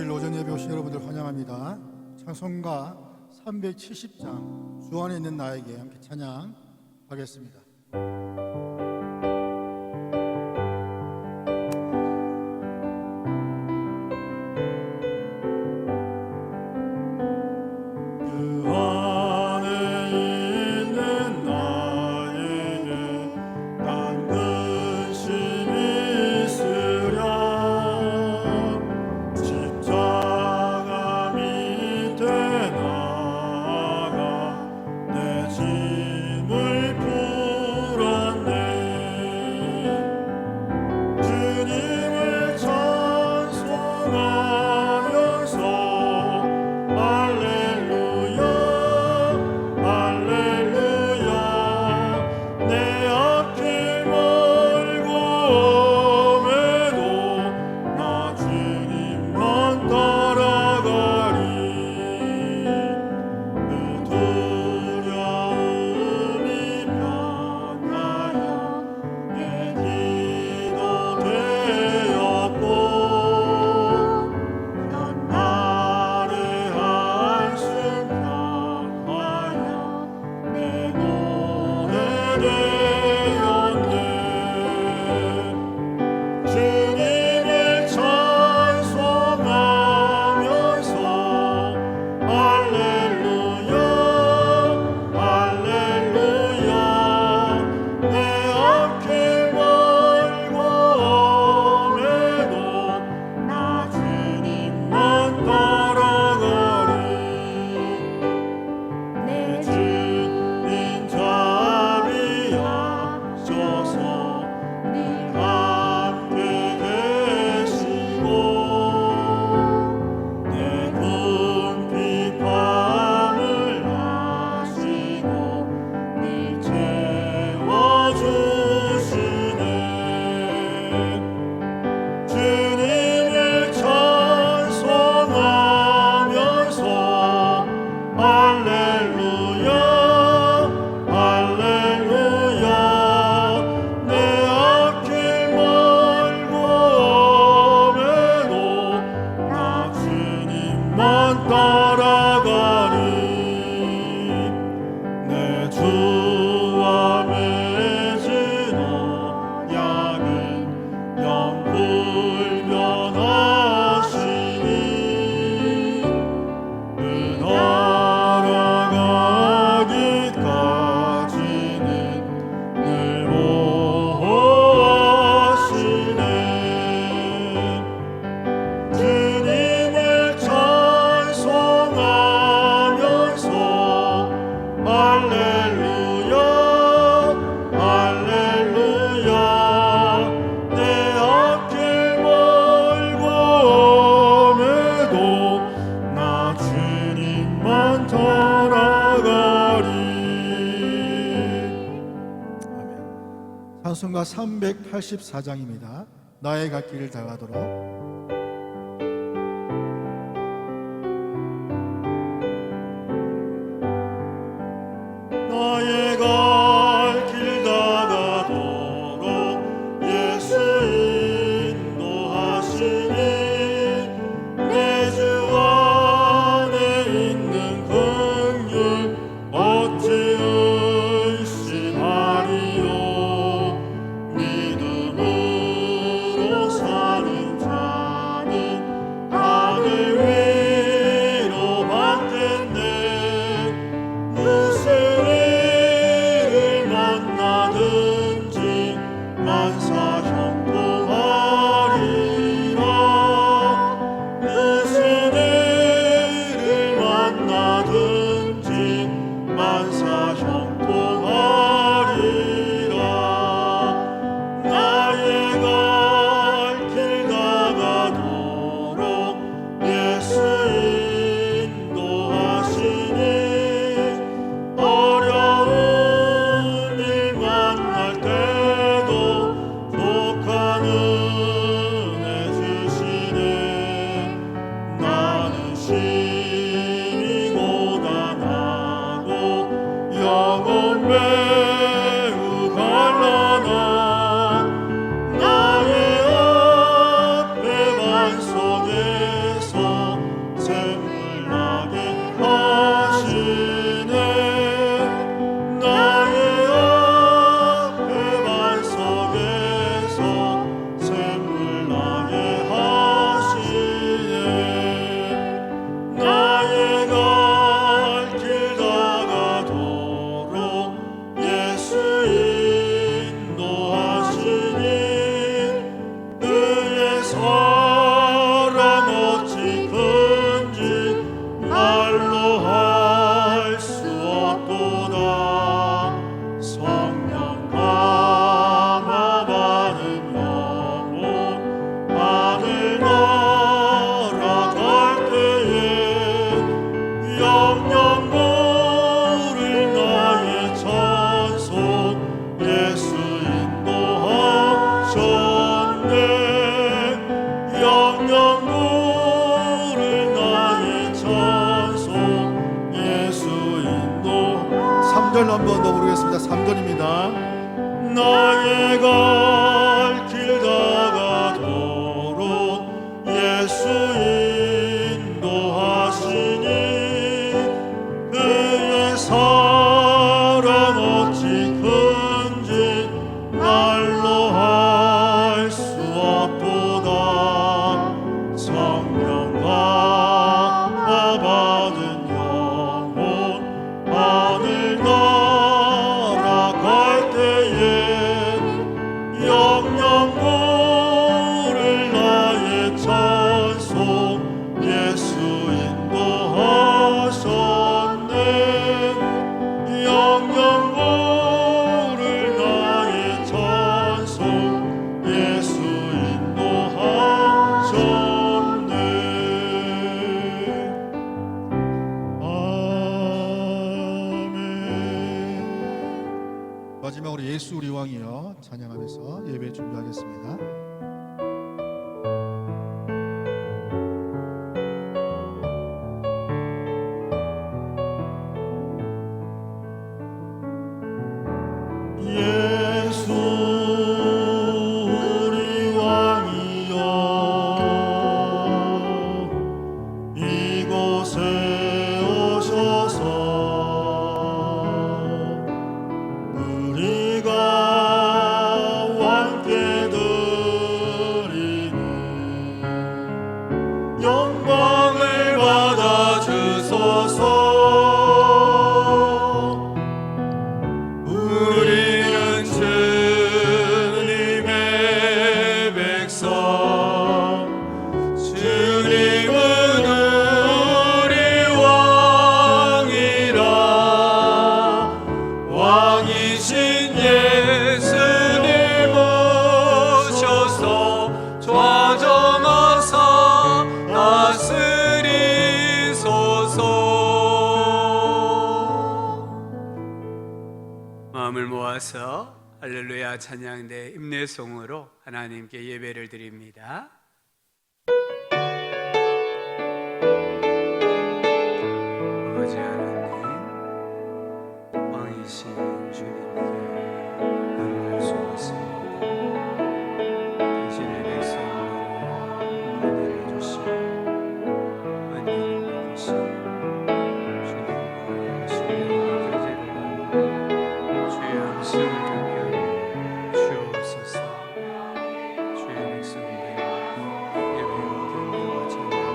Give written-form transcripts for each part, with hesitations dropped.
주일 오전 예배 오신 여러분들 환영합니다. 찬송가 370장 주 안에 있는 나에게 함께 찬양하겠습니다. 찬송가 384장입니다. 나의 갈 길을 다가도록. 나의 갈 길 다가도록 예수 인도하시니 내 주 안에 있는 긍휼 어찌 의심하리요. 믿음으로 사는 자 모아서 할렐루야 찬양대 임내송으로 하나님께 예배를 드립니다. 아버지 하나님, 왕이신 주님께 영광을 쏟았습니다. 당신의 백성들을 은혜를 주시고 은혜를 베푸시고 주님과 신령한 교제를 하며 주의 음성을 듣게 주옵소서. 주의 백성들 예배와 경배와 찬양과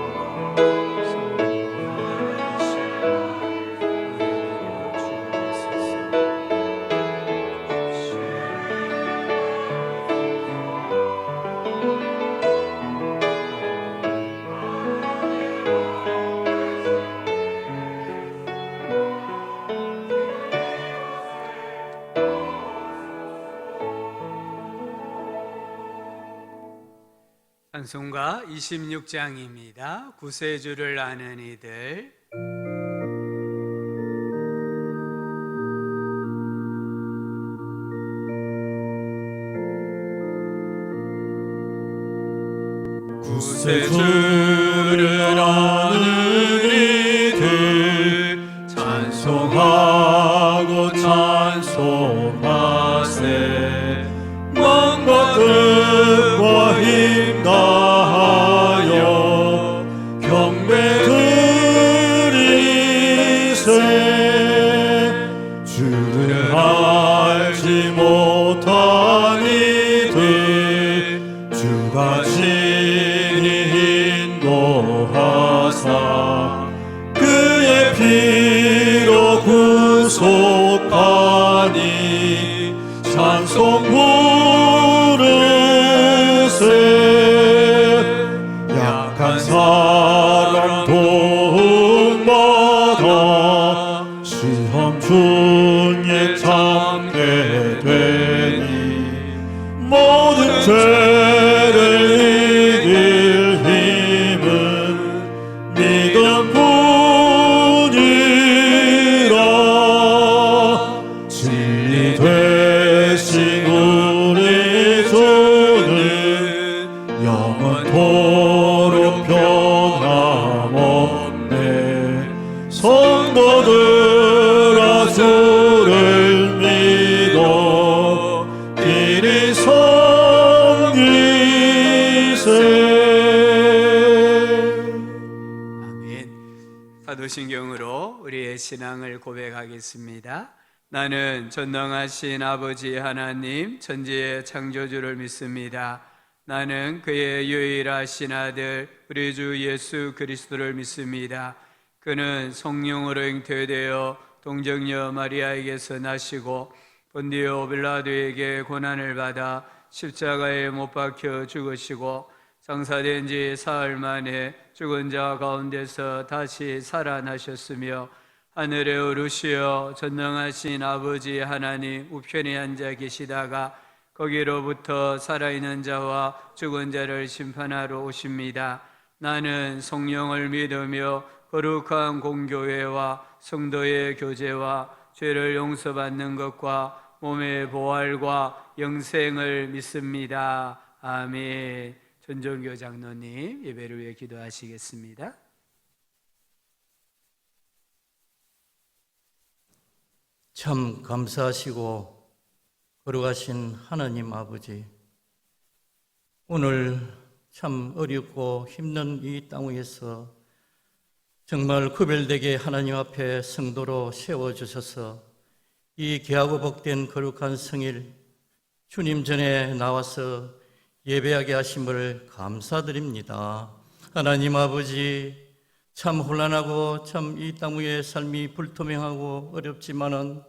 찬송가 26장입니다. 구세주를 아는 이들. 구세주를 아는 이들 찬송하고 찬송하세. 마음과 뜻과 힘 다하여 경배 드리세. 주를 알지 못한 이들 주가 친히 인도하사 그의 피로 구속하니 찬송 부르세. 약한 사람 도움받아 시험 중에 참게 되니 모든 죄를 이길 힘은 믿음뿐이라. 진리 되신 우리 주는 영원토록 변함없네. 성도들아 주를 믿어 이리 섬기세. 아멘. 사도신경으로 우리의 신앙을 고백하겠습니다. 나는 전능하신 아버지 하나님 천지의 창조주를 믿습니다. 나는 그의 유일하신 아들 우리 주 예수 그리스도를 믿습니다. 그는 성령으로 잉태되어 동정녀 마리아에게서 나시고 본디오 빌라도에게 고난을 받아 십자가에 못 박혀 죽으시고 장사된 지 사흘 만에 죽은 자 가운데서 다시 살아나셨으며 하늘에 오르시어 전능하신 아버지 하나님 우편에 앉아 계시다가 거기로부터 살아있는 자와 죽은 자를 심판하러 오십니다. 나는 성령을 믿으며 거룩한 공교회와 성도의 교제와 죄를 용서받는 것과 몸의 부활과 영생을 믿습니다. 아멘. 전종교 장로님 예배를 위해 기도하시겠습니다. 참 감사하시고 거룩하신 하나님 아버지, 오늘 참 어렵고 힘든 이 땅 위에서 정말 구별되게 하나님 앞에 성도로 세워주셔서 이 귀하고 복된 거룩한 성일 주님 전에 나와서 예배하게 하심을 감사드립니다. 하나님 아버지, 참 혼란하고 참 이 땅 위에 삶이 불투명하고 어렵지만은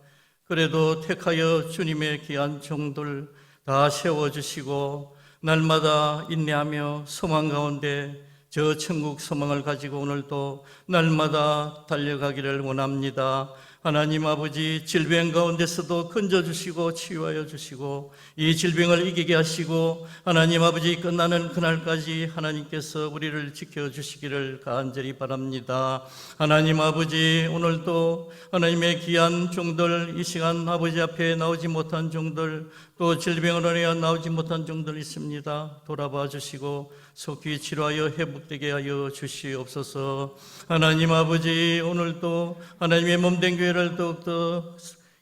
그래도 택하여 주님의 귀한 종들 다 세워주시고 날마다 인내하며 소망 가운데 저 천국 소망을 가지고 오늘도 날마다 달려가기를 원합니다. 하나님 아버지, 질병 가운데서도 건져주시고 치유하여 주시고 이 질병을 이기게 하시고 하나님 아버지, 끝나는 그날까지 하나님께서 우리를 지켜주시기를 간절히 바랍니다. 하나님 아버지, 오늘도 하나님의 귀한 종들, 이 시간 아버지 앞에 나오지 못한 종들, 또 질병으로 인하여 나오지 못한 종들 있습니다. 돌아봐 주시고 속히 치료하여 회복되게 하여 주시옵소서. 하나님 아버지, 오늘도 하나님의 몸된 교회를 더욱더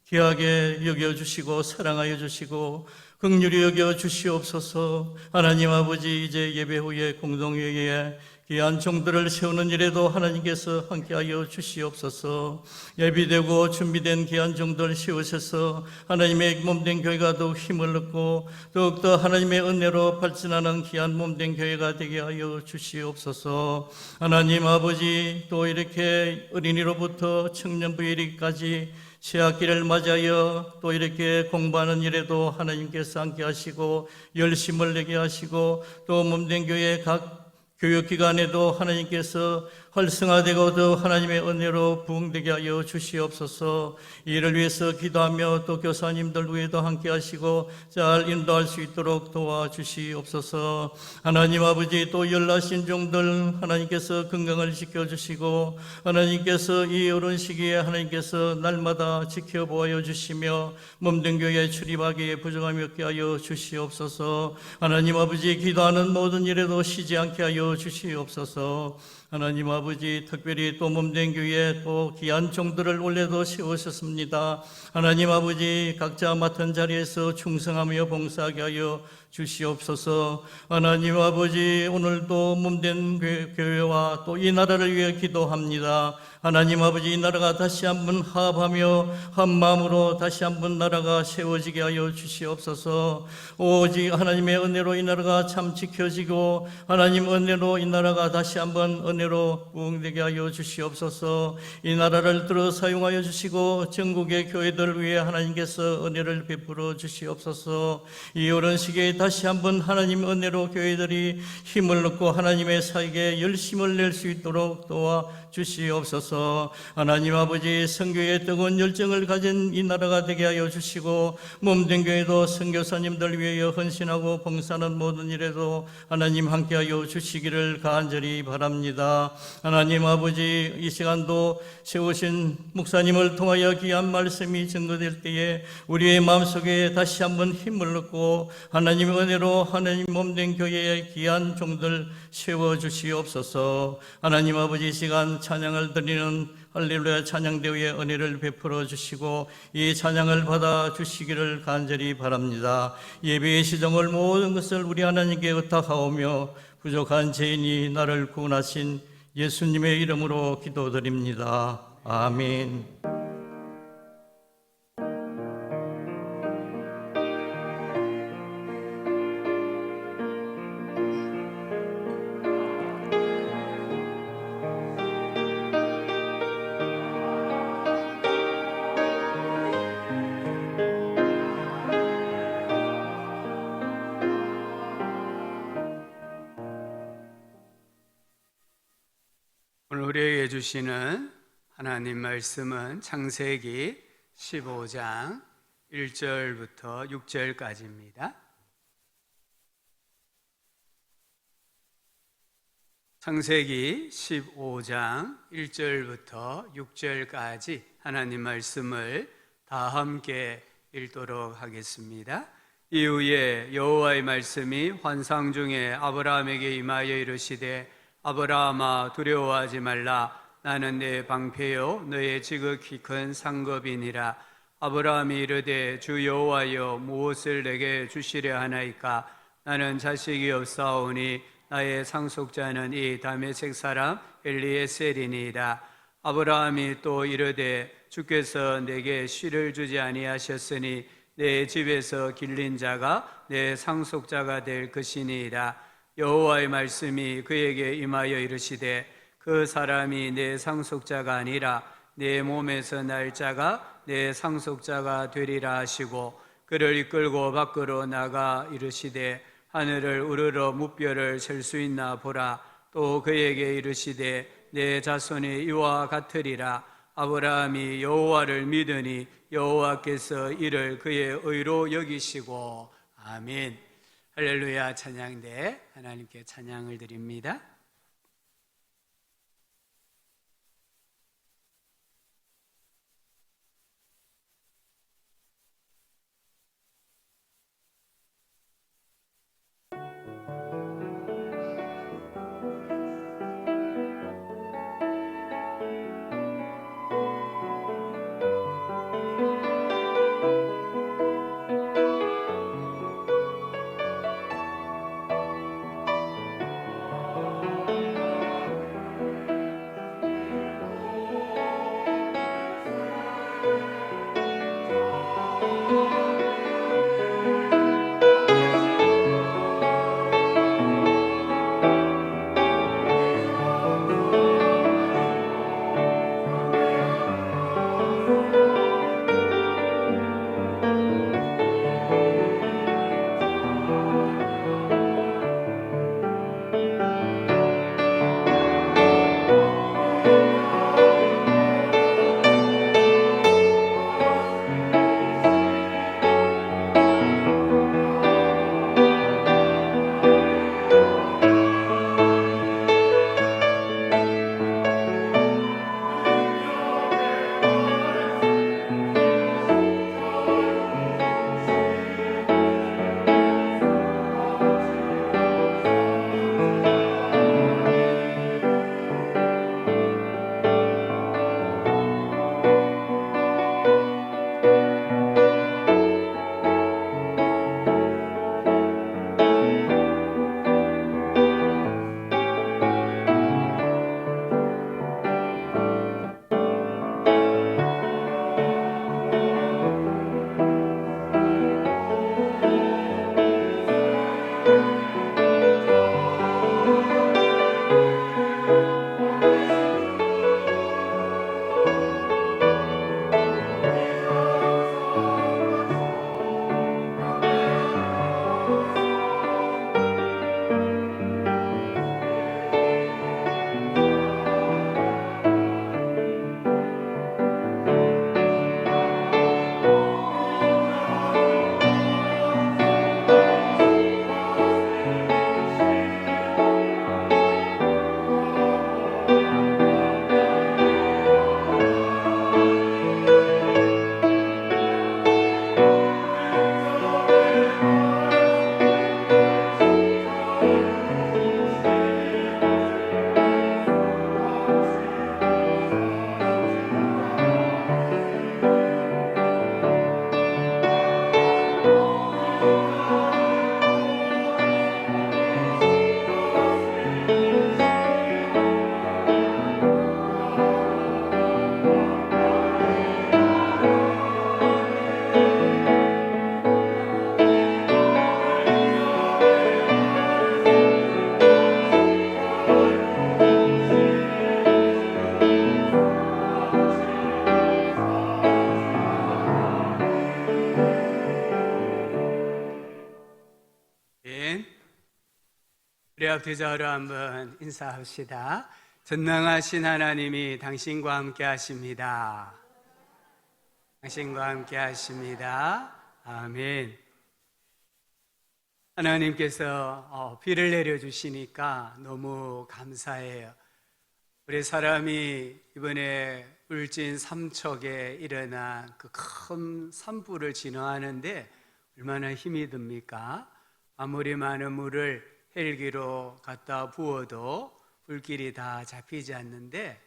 귀하게 여겨주시고 사랑하여 주시고 긍휼히 여겨 주시옵소서. 하나님 아버지, 이제 예배 후에 공동회의에 귀한 종들을 세우는 일에도 하나님께서 함께하여 주시옵소서. 예비되고 준비된 귀한 종들 세우셔서 하나님의 몸된 교회가 더욱 힘을 얻고 더욱더 하나님의 은혜로 발전하는 귀한 몸된 교회가 되게 하여 주시옵소서. 하나님 아버지, 또 이렇게 어린이로부터 청년부에 이르기까지 새학기를 맞이하여 또 이렇게 공부하는 일에도 하나님께서 함께 하시고 열심을 내게 하시고 또 몸된 교회 각 교육기관에도 하나님께서 활성화되고 더 하나님의 은혜로 부흥되게 하여 주시옵소서. 이를 위해서 기도하며 또 교사님들 위에도 함께 하시고 잘 인도할 수 있도록 도와주시옵소서. 하나님 아버지, 또 연락신 종들 하나님께서 건강을 지켜주시고 하나님께서 이 어려운 시기에 하나님께서 날마다 지켜보아 주시며 몸된 교회에 출입하기에 부족함이 없게 하여 주시옵소서. 하나님 아버지, 기도하는 모든 일에도 쉬지 않게 하여 주시옵소서. 하나님 아버지, 특별히 또 몸된 교회에 또 귀한 종들을 올려도 세우셨습니다. 하나님 아버지, 각자 맡은 자리에서 충성하며 봉사하게 하여 주시옵소서. 하나님 아버지, 오늘도 몸된 교회와 또 이 나라를 위해 기도합니다. 하나님 아버지, 이 나라가 다시 한번 화합하며 한 마음으로 다시 한번 나라가 세워지게 하여 주시옵소서. 오직 하나님의 은혜로 이 나라가 참 지켜지고 하나님 은혜로 이 나라가 다시 한번 은혜로 부흥되게 하여 주시옵소서. 이 나라를 들어 사용하여 주시고 전국의 교회들 위해 하나님께서 은혜를 베풀어 주시옵소서. 이 어려운 시기에 다시 한번 하나님 은혜로 교회들이 힘을 얻고 하나님의 사역에 열심을 낼 수 있도록 도와 주시옵소서. 하나님 아버지, 선교의 뜨거운 열정을 가진 이 나라가 되게 하여 주시고 몸된 교회도 선교사님들 위하여 헌신하고 봉사하는 모든 일에도 하나님 함께하여 주시기를 간절히 바랍니다. 하나님 아버지, 이 시간도 세우신 목사님을 통하여 귀한 말씀이 증거될 때에 우리의 마음속에 다시 한번 힘을 얻고 하나님의 은혜로 하나님 몸된 교회의 귀한 종들 세워주시옵소서. 하나님 아버지, 이 시간 찬양을 드리는 할렐루야 찬양대회의 은혜를 베풀어 주시고 이 찬양을 받아 주시기를 간절히 바랍니다. 예배의 시정을 모든 것을 우리 하나님께 의탁하오며 부족한 죄인이 나를 구원하신 예수님의 이름으로 기도드립니다. 아멘. 오늘 우리에게 주시는 하나님 말씀은 창세기 15장 1절부터 6절까지입니다. 창세기 15장 1절부터 6절까지 하나님 말씀을 다 함께 읽도록 하겠습니다. 이후에 여호와의 말씀이 환상 중에 아브라함에게 임하여 이르시되 아브라함아, 두려워하지 말라. 나는 내 방패요 너의 지극히 큰 상급이니라. 아브라함이 이르되 주 여호와여, 무엇을 내게 주시려 하나이까? 나는 자식이 없사오니 나의 상속자는 이 다메섹 사람 엘리에셀이니이다. 아브라함이 또 이르되 주께서 내게 씨를 주지 아니하셨으니 내 집에서 길린 자가 내 상속자가 될 것이니이다. 여호와의 말씀이 그에게 임하여 이르시되 그 사람이 내 상속자가 아니라 내 몸에서 날 자가 내 상속자가 되리라 하시고 그를 이끌고 밖으로 나가 이르시되 하늘을 우러러 무뼈를 셀 수 있나 보라. 또 그에게 이르시되 내 자손이 이와 같으리라. 아브라함이 여호와를 믿으니 여호와께서 이를 그의 의로 여기시고. 아멘. 할렐루야. 찬양대 하나님께 찬양을 드립니다. 우리 앞뒤자로 한번 인사합시다. 전능하신 하나님이 당신과 함께 하십니다. 당신과 함께 하십니다. 아멘. 하나님께서 비를 내려주시니까 너무 감사해요. 우리 사람이 이번에 울진 삼척에 일어난 그 큰 산불을 진화하는데 얼마나 힘이 듭니까? 아무리 많은 물을 헬기로 갖다 부어도 불길이 다 잡히지 않는데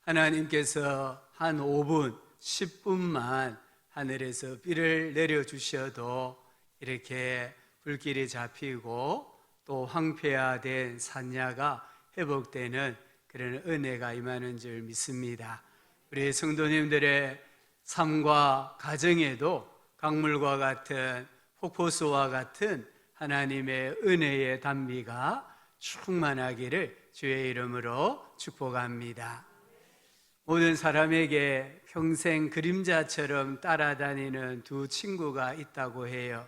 하나님께서 한 5분, 10분만 하늘에서 비를 내려주셔도 이렇게 불길이 잡히고 또 황폐화된 산야가 회복되는 그런 은혜가 임하는 줄 믿습니다. 우리 성도님들의 삶과 가정에도 강물과 같은 폭포수와 같은 하나님의 은혜의 단비가 충만하기를 주의 이름으로 축복합니다. 모든 사람에게 평생 그림자처럼 따라다니는 두 친구가 있다고 해요.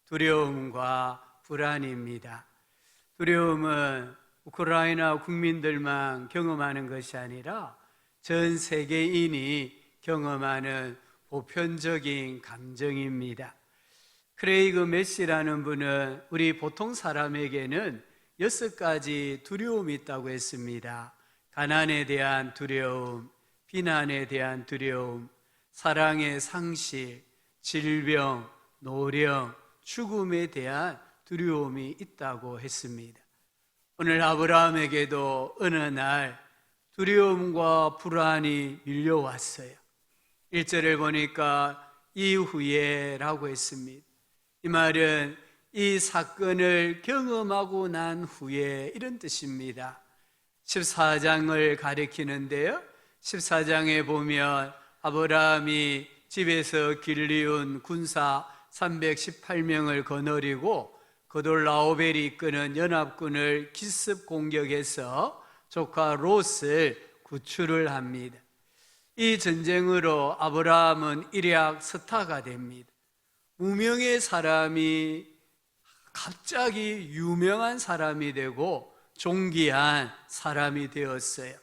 두려움과 불안입니다. 두려움은 우크라이나 국민들만 경험하는 것이 아니라 전 세계인이 경험하는 보편적인 감정입니다. 크레이그 메시라는 분은 우리 보통 사람에게는 6가지 두려움이 있다고 했습니다. 가난에 대한 두려움, 비난에 대한 두려움, 사랑의 상실, 질병, 노령, 죽음에 대한 두려움이 있다고 했습니다. 오늘 아브라함에게도 어느 날 두려움과 불안이 밀려왔어요. 1절을 보니까 이후에 라고 했습니다. 이 말은 이 사건을 경험하고 난 후에 이런 뜻입니다. 14장을 가리키는데요, 14장에 보면 아브라함이 집에서 길리운 군사 318명을 거느리고 그돌라오벨이 이끄는 연합군을 기습 공격해서 조카 롯을 구출을 합니다. 이 전쟁으로 아브라함은 일약 스타가 됩니다. 무명의 사람이 갑자기 유명한 사람이 되고 존귀한 사람이 되었어요.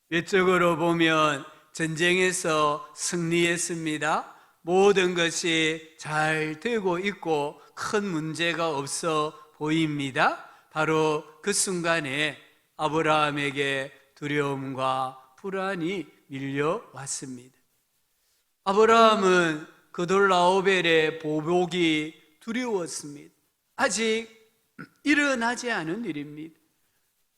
외적으로 보면 전쟁에서 승리했습니다. 모든 것이 잘 되고 있고 큰 문제가 없어 보입니다. 바로 그 순간에 아브라함에게 두려움과 불안이 밀려왔습니다. 아브라함은 그돌라오벨의 보복이 두려웠습니다. 아직 일어나지 않은 일입니다.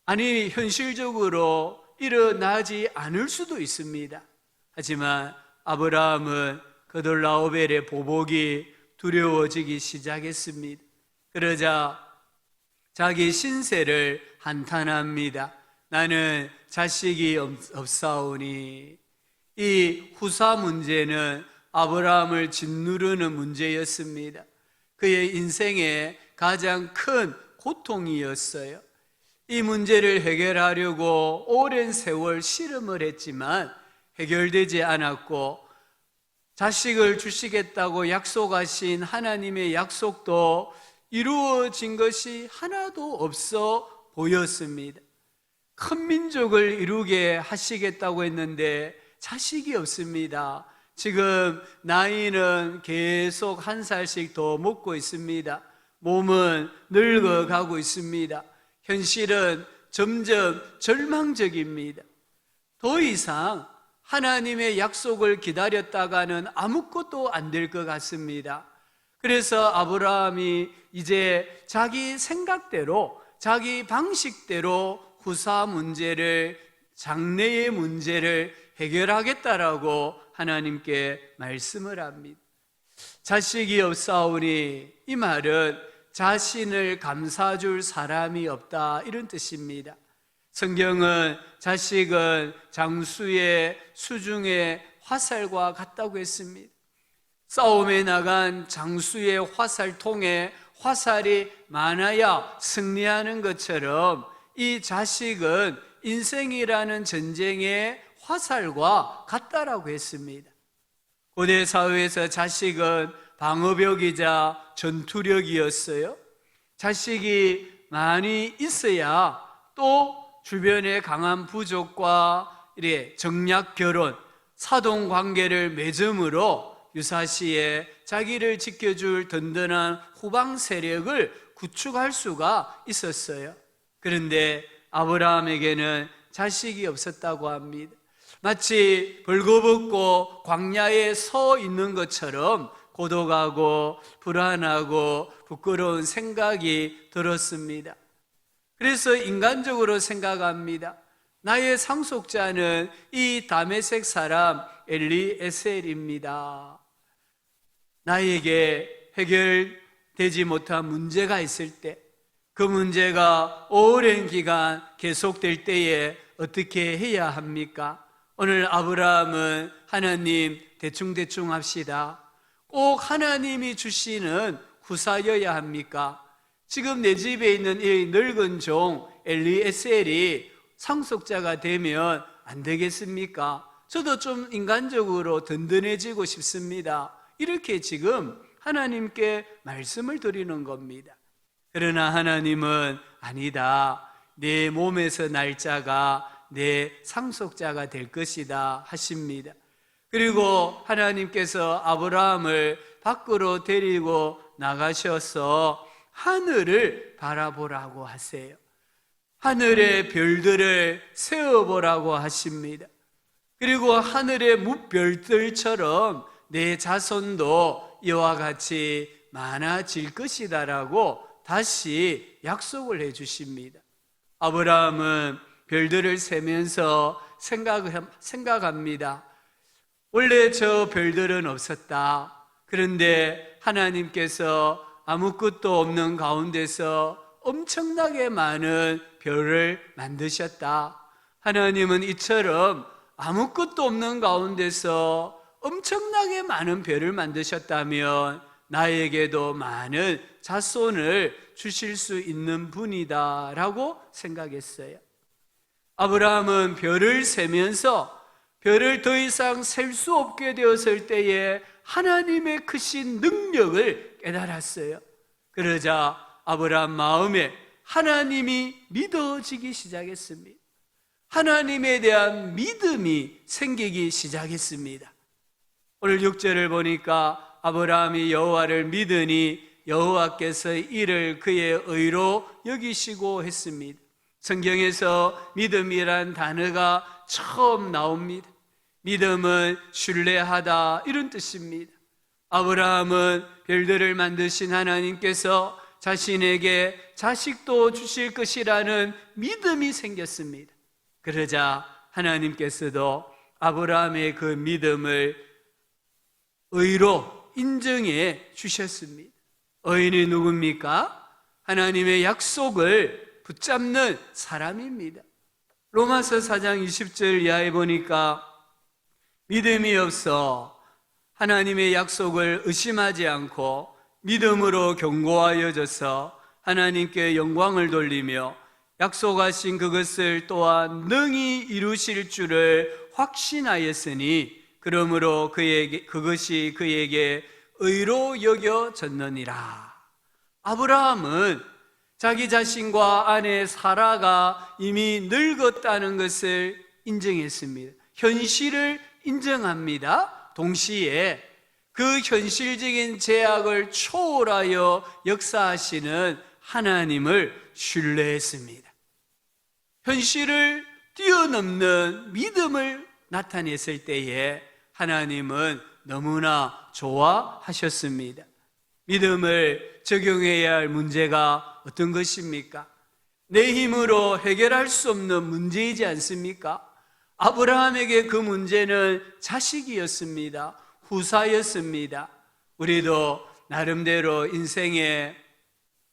아니, 현실적으로 일어나지 않을 수도 있습니다. 하지만 아브라함은 그돌라오벨의 보복이 두려워지기 시작했습니다. 그러자 자기 신세를 한탄합니다. 나는 자식이 없사오니. 이 후사 문제는 아브라함을 짓누르는 문제였습니다. 그의 인생의 가장 큰 고통이었어요. 이 문제를 해결하려고 오랜 세월 실험을 했지만 해결되지 않았고, 자식을 주시겠다고 약속하신 하나님의 약속도 이루어진 것이 하나도 없어 보였습니다. 큰 민족을 이루게 하시겠다고 했는데 자식이 없습니다. 지금 나이는 계속 1살씩 더 먹고 있습니다. 몸은 늙어가고 있습니다. 현실은 점점 절망적입니다. 더 이상 하나님의 약속을 기다렸다가는 아무것도 안 될 것 같습니다. 그래서 아브라함이 이제 자기 생각대로, 자기 방식대로 후사 문제를, 장래의 문제를 해결하겠다라고 하나님께 말씀을 합니다. 자식이 없사오니, 이 말은 자신을 감싸줄 사람이 없다, 이런 뜻입니다. 성경은 자식은 장수의 수중의 화살과 같다고 했습니다. 싸움에 나간 장수의 화살통에 화살이 많아야 승리하는 것처럼 이 자식은 인생이라는 전쟁의 화살과 같다라고 했습니다. 고대 사회에서 자식은 방어벽이자 전투력이었어요. 자식이 많이 있어야 또 주변의 강한 부족과 정략 결혼, 사돈 관계를 맺음으로 유사시에 자기를 지켜줄 든든한 후방 세력을 구축할 수가 있었어요. 그런데 아브라함에게는 자식이 없었다고 합니다. 마치 벌거벗고 광야에 서 있는 것처럼 고독하고 불안하고 부끄러운 생각이 들었습니다. 그래서 인간적으로 생각합니다. 나의 상속자는 이 다메섹 사람 엘리에셀입니다. 나에게 해결되지 못한 문제가 있을 때, 그 문제가 오랜 기간 계속될 때에 어떻게 해야 합니까? 오늘 아브라함은 하나님 대충 합시다. 꼭 하나님이 주시는 후사여야 합니까? 지금 내 집에 있는 이 늙은 종 엘리에셀이 상속자가 되면 안 되겠습니까? 저도 좀 인간적으로 든든해지고 싶습니다. 이렇게 지금 하나님께 말씀을 드리는 겁니다. 그러나 하나님은 아니다. 내 몸에서 날 자가 내 상속자가 될 것이다 하십니다. 그리고 하나님께서 아브라함을 밖으로 데리고 나가셔서 하늘을 바라보라고 하세요. 하늘의 별들을 세어보라고 하십니다. 그리고 하늘의 뭇별들처럼 내 자손도 이와 같이 많아질 것이다라고 다시 약속을 해주십니다. 아브라함은 별들을 세면서 생각합니다. 원래 저 별들은 없었다. 그런데 하나님께서 아무것도 없는 가운데서 엄청나게 많은 별을 만드셨다. 하나님은 이처럼 아무것도 없는 가운데서 엄청나게 많은 별을 만드셨다면 나에게도 많은 자손을 주실 수 있는 분이다 라고 생각했어요. 아브라함은 별을 세면서 별을 더 이상 셀 수 없게 되었을 때에 하나님의 크신 능력을 깨달았어요. 그러자 아브라함 마음에 하나님이 믿어지기 시작했습니다. 하나님에 대한 믿음이 생기기 시작했습니다. 오늘 6절을 보니까 아브라함이 여호와를 믿으니 여호와께서 이를 그의 의로 여기시고 했습니다. 성경에서 믿음이란 단어가 처음 나옵니다. 믿음은 신뢰하다 이런 뜻입니다. 아브라함은 별들을 만드신 하나님께서 자신에게 자식도 주실 것이라는 믿음이 생겼습니다. 그러자 하나님께서도 아브라함의 그 믿음을 의로 인정해 주셨습니다. 의인이 누굽니까? 하나님의 약속을 붙잡는 사람입니다. 로마서 4장 20절 이하에 보니까 믿음이 없어 하나님의 약속을 의심하지 않고 믿음으로 견고하여져서 하나님께 영광을 돌리며 약속하신 그것을 또한 능히 이루실 줄을 확신하였으니 그러므로 그것이 그에게 의로 여겨졌느니라. 아브라함은 자기 자신과 아내 사라가 이미 늙었다는 것을 인정했습니다. 현실을 인정합니다. 동시에 그 현실적인 제약을 초월하여 역사하시는 하나님을 신뢰했습니다. 현실을 뛰어넘는 믿음을 나타냈을 때에 하나님은 너무나 좋아하셨습니다. 믿음을 적용해야 할 문제가 어떤 것입니까? 내 힘으로 해결할 수 없는 문제이지 않습니까? 아브라함에게 그 문제는 자식이었습니다. 후사였습니다. 우리도 나름대로 인생의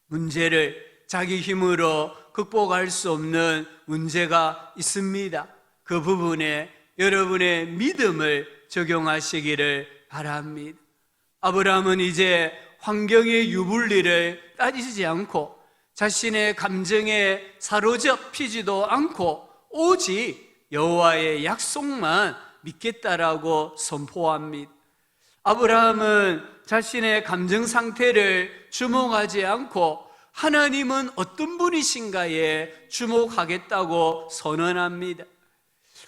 문제를 자기 힘으로 극복할 수 없는 문제가 있습니다. 그 부분에 여러분의 믿음을 적용하시기를 바랍니다. 아브라함은 이제 환경의 유불리를 따지지 않고 자신의 감정에 사로잡히지도 않고 오직 여호와의 약속만 믿겠다라고 선포합니다. 아브라함은 자신의 감정 상태를 주목하지 않고 하나님은 어떤 분이신가에 주목하겠다고 선언합니다.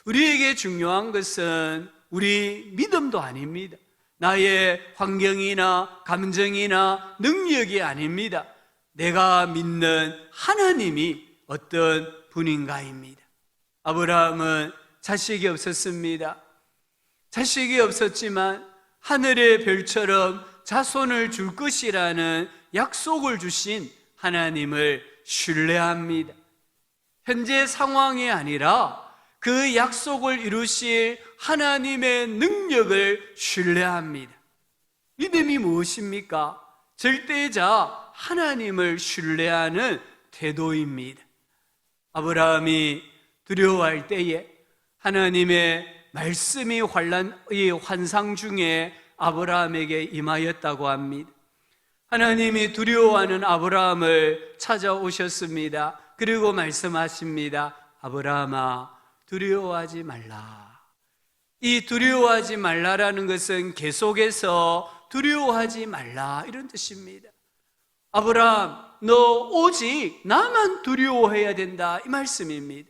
우리에게 중요한 것은 우리 믿음도 아닙니다. 나의 환경이나 감정이나 능력이 아닙니다. 내가 믿는 하나님이 어떤 분인가입니다. 아브라함은 자식이 없었습니다. 자식이 없었지만 하늘의 별처럼 자손을 줄 것이라는 약속을 주신 하나님을 신뢰합니다. 현재 상황이 아니라 그 약속을 이루실 하나님의 능력을 신뢰합니다. 믿음이 무엇입니까? 절대자 하나님을 신뢰하는 태도입니다. 아브라함이 두려워할 때에 하나님의 말씀이 환상 중에 아브라함에게 임하였다고 합니다. 하나님이 두려워하는 아브라함을 찾아오셨습니다. 그리고 말씀하십니다. 아브라함아, 두려워하지 말라. 이 두려워하지 말라라는 것은 계속해서 두려워하지 말라 이런 뜻입니다. 아브라함, 너 오직 나만 두려워해야 된다 이 말씀입니다.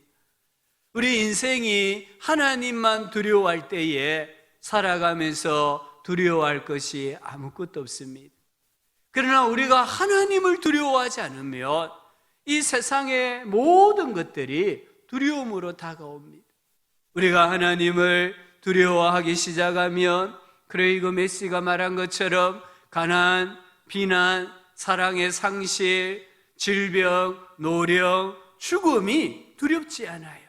우리 인생이 하나님만 두려워할 때에 살아가면서 두려워할 것이 아무것도 없습니다. 그러나 우리가 하나님을 두려워하지 않으면 이 세상의 모든 것들이 두려움으로 다가옵니다. 우리가 하나님을 두려워하기 시작하면 크레이그 메시가 말한 것처럼 가난, 비난, 사랑의 상실, 질병, 노령, 죽음이 두렵지 않아요.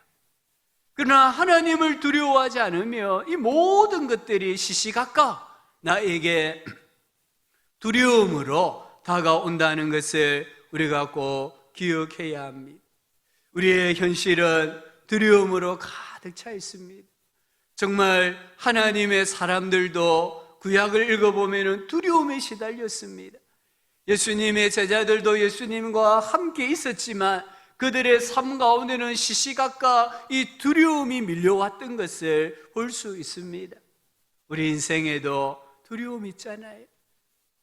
그러나 하나님을 두려워하지 않으며 이 모든 것들이 시시각각 나에게 두려움으로 다가온다는 것을 우리가 꼭 기억해야 합니다. 우리의 현실은 두려움으로 가득 차 있습니다. 정말 하나님의 사람들도 구약을 읽어보면 두려움에 시달렸습니다. 예수님의 제자들도 예수님과 함께 있었지만 그들의 삶 가운데는 시시각각 이 두려움이 밀려왔던 것을 볼 수 있습니다. 우리 인생에도 두려움이 있잖아요.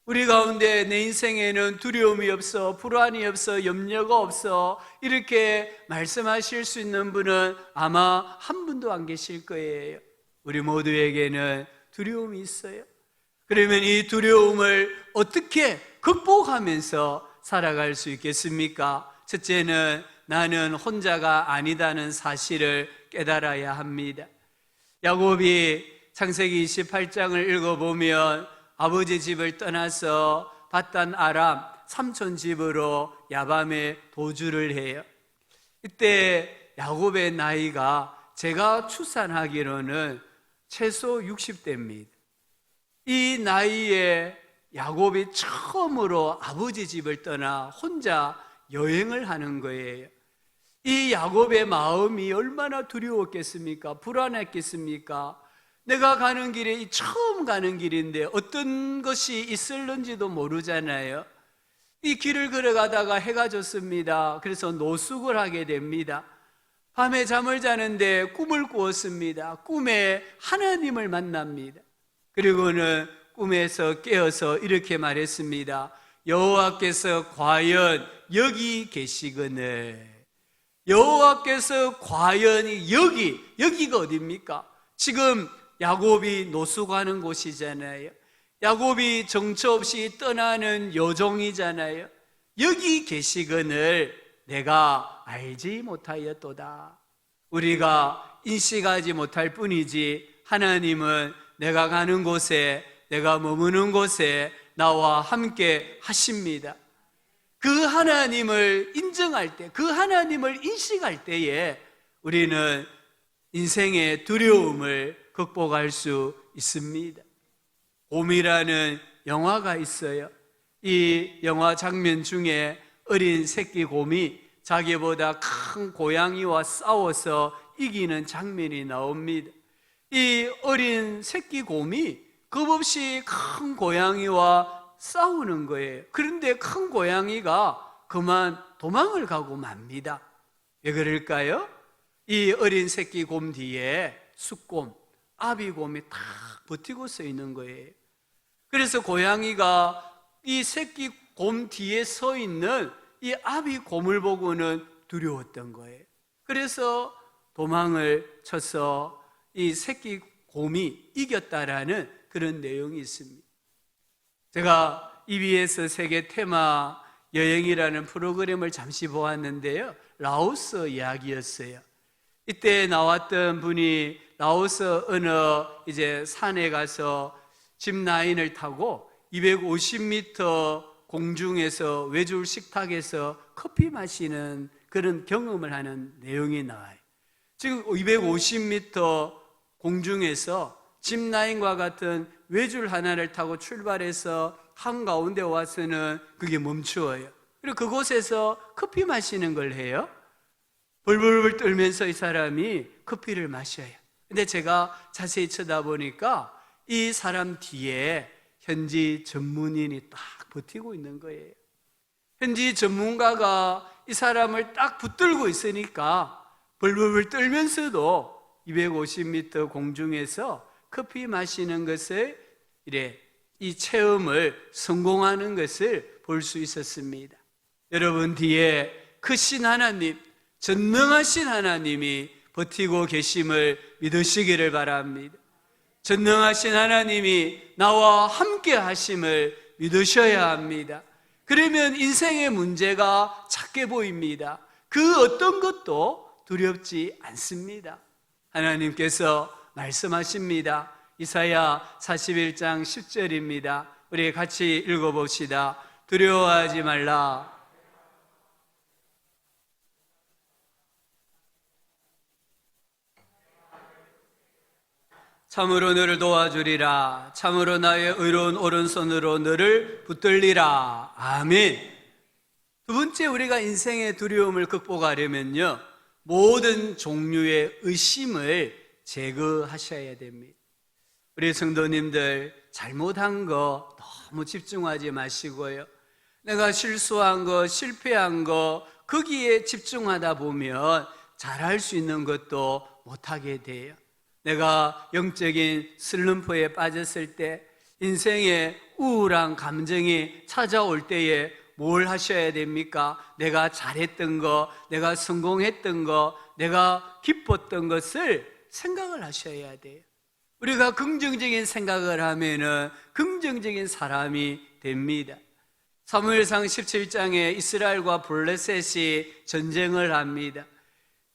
우리 가운데 내 인생에는 두려움이 없어, 불안이 없어, 염려가 없어 이렇게 말씀하실 수 있는 분은 아마 한 분도 안 계실 거예요. 우리 모두에게는 두려움이 있어요. 그러면 이 두려움을 어떻게 극복하면서 살아갈 수 있겠습니까? 첫째는 나는 혼자가 아니다는 사실을 깨달아야 합니다. 야곱이 창세기 28장을 읽어보면 아버지 집을 떠나서 밧단 아람 삼촌 집으로 야밤에 도주를 해요. 이때 야곱의 나이가 제가 추산하기로는 최소 60대입니다. 이 나이에 야곱이 처음으로 아버지 집을 떠나 혼자 여행을 하는 거예요. 이 야곱의 마음이 얼마나 두려웠겠습니까? 불안했겠습니까? 내가 가는 길이 처음 가는 길인데 어떤 것이 있을는지도 모르잖아요. 이 길을 걸어가다가 해가 졌습니다. 그래서 노숙을 하게 됩니다. 밤에 잠을 자는데 꿈을 꾸었습니다. 꿈에 하나님을 만납니다. 그리고는 꿈에서 깨어서 이렇게 말했습니다. 여호와께서 과연 여기 계시거늘. 여호와께서 과연 여기가 어디입니까? 지금 야곱이 노숙하는 곳이잖아요. 야곱이 정처 없이 떠나는 여종이잖아요. 여기 계시거늘 내가 알지 못하였도다. 우리가 인식하지 못할 뿐이지 하나님은 내가 가는 곳에, 내가 머무는 곳에 나와 함께 하십니다. 그 하나님을 인정할 때, 그 하나님을 인식할 때에 우리는 인생의 두려움을 극복할 수 있습니다. 곰이라는 영화가 있어요. 이 영화 장면 중에 어린 새끼 곰이 자기보다 큰 고양이와 싸워서 이기는 장면이 나옵니다. 이 어린 새끼 곰이 겁없이 큰 고양이와 싸우는 거예요. 그런데 큰 고양이가 그만 도망을 가고 맙니다. 왜 그럴까요? 이 어린 새끼 곰 뒤에 숫곰, 아비곰이 딱 버티고 서 있는 거예요. 그래서 고양이가 이 새끼 곰 뒤에 서 있는 이 아비곰을 보고는 두려웠던 거예요. 그래서 도망을 쳐서 이 새끼 곰이 이겼다라는 그런 내용이 있습니다. 제가 EBS 세계 테마 여행이라는 프로그램을 잠시 보았는데요. 라오스 이야기였어요. 이때 나왔던 분이 라오스 어느 이제 산에 가서 짚라인을 타고 250m 공중에서 외줄 식탁에서 커피 마시는 그런 경험을 하는 내용이 나와요. 지금 250m 공중에서 짚라인과 같은 외줄 하나를 타고 출발해서 한가운데 와서는 그게 멈추어요. 그리고 그곳에서 커피 마시는 걸 해요. 벌벌벌 떨면서 이 사람이 커피를 마셔요. 근데 제가 자세히 쳐다보니까 이 사람 뒤에 현지 전문인이 딱 버티고 있는 거예요. 현지 전문가가 이 사람을 딱 붙들고 있으니까 벌벌벌 떨면서도 250m 공중에서 커피 마시는 것을 이 체험을 성공하는 것을 볼 수 있었습니다. 여러분 뒤에 크신 하나님, 전능하신 하나님이 버티고 계심을 믿으시기를 바랍니다. 전능하신 하나님이 나와 함께 하심을 믿으셔야 합니다. 그러면 인생의 문제가 작게 보입니다. 그 어떤 것도 두렵지 않습니다. 하나님께서 말씀하십니다. 이사야 41장 10절입니다. 우리 같이 읽어봅시다. 두려워하지 말라. 참으로 너를 도와주리라. 참으로 나의 의로운 오른손으로 너를 붙들리라. 아멘. 두 번째, 우리가 인생의 두려움을 극복하려면요, 모든 종류의 의심을 제거하셔야 됩니다. 우리 성도님들, 잘못한 거 너무 집중하지 마시고요, 내가 실수한 거, 실패한 거, 거기에 집중하다 보면 잘할 수 있는 것도 못하게 돼요. 내가 영적인 슬럼프에 빠졌을 때, 인생의 우울한 감정이 찾아올 때에 뭘 하셔야 됩니까? 내가 잘했던 거, 내가 성공했던 거, 내가 기뻤던 것을 생각을 하셔야 돼요. 우리가 긍정적인 생각을 하면은 긍정적인 사람이 됩니다. 사무엘상 17장에 이스라엘과 블레셋이 전쟁을 합니다.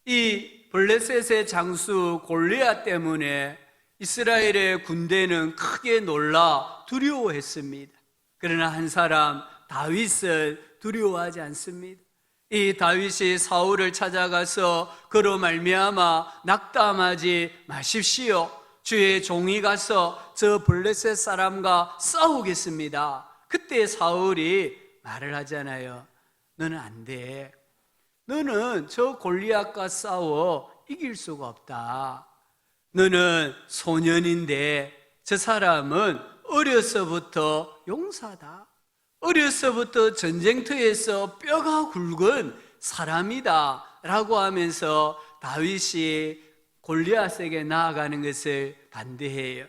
이 블레셋의 장수 골리앗 때문에 이스라엘의 군대는 크게 놀라 두려워했습니다. 그러나 한 사람 다윗은 두려워하지 않습니다. 이 다윗이 사울을 찾아가서 그로 말미암아 낙담하지 마십시오. 주의 종이 가서 저 블레셋 사람과 싸우겠습니다. 그때 사울이 말을 하잖아요. 너는 안 돼. 너는 저 골리앗과 싸워 이길 수가 없다. 너는 소년인데 저 사람은 어려서부터 용사다. 어려서부터 전쟁터에서 뼈가 굵은 사람이다 라고 하면서 다윗이 골리앗에게 나아가는 것을 반대해요.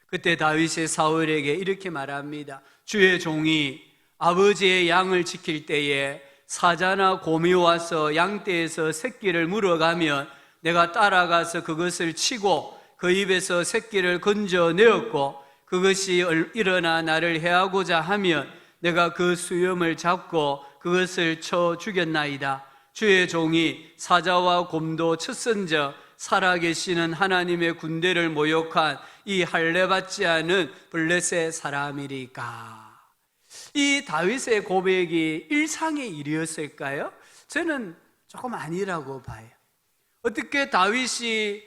그때 다윗이 사울에게 이렇게 말합니다. 주의 종이 아버지의 양을 지킬 때에 사자나 곰이 와서 양떼에서 새끼를 물어가면 내가 따라가서 그것을 치고 그 입에서 새끼를 건져내었고 그것이 일어나 나를 해하고자 하면 내가 그 수염을 잡고 그것을 쳐 죽였나이다. 주의 종이 사자와 곰도 쳤은즉 살아계시는 하나님의 군대를 모욕한 이 할례받지 않은 블레셋 사람이리까. 이 다윗의 고백이 일상의 일이었을까요? 저는 조금 아니라고 봐요. 어떻게 다윗이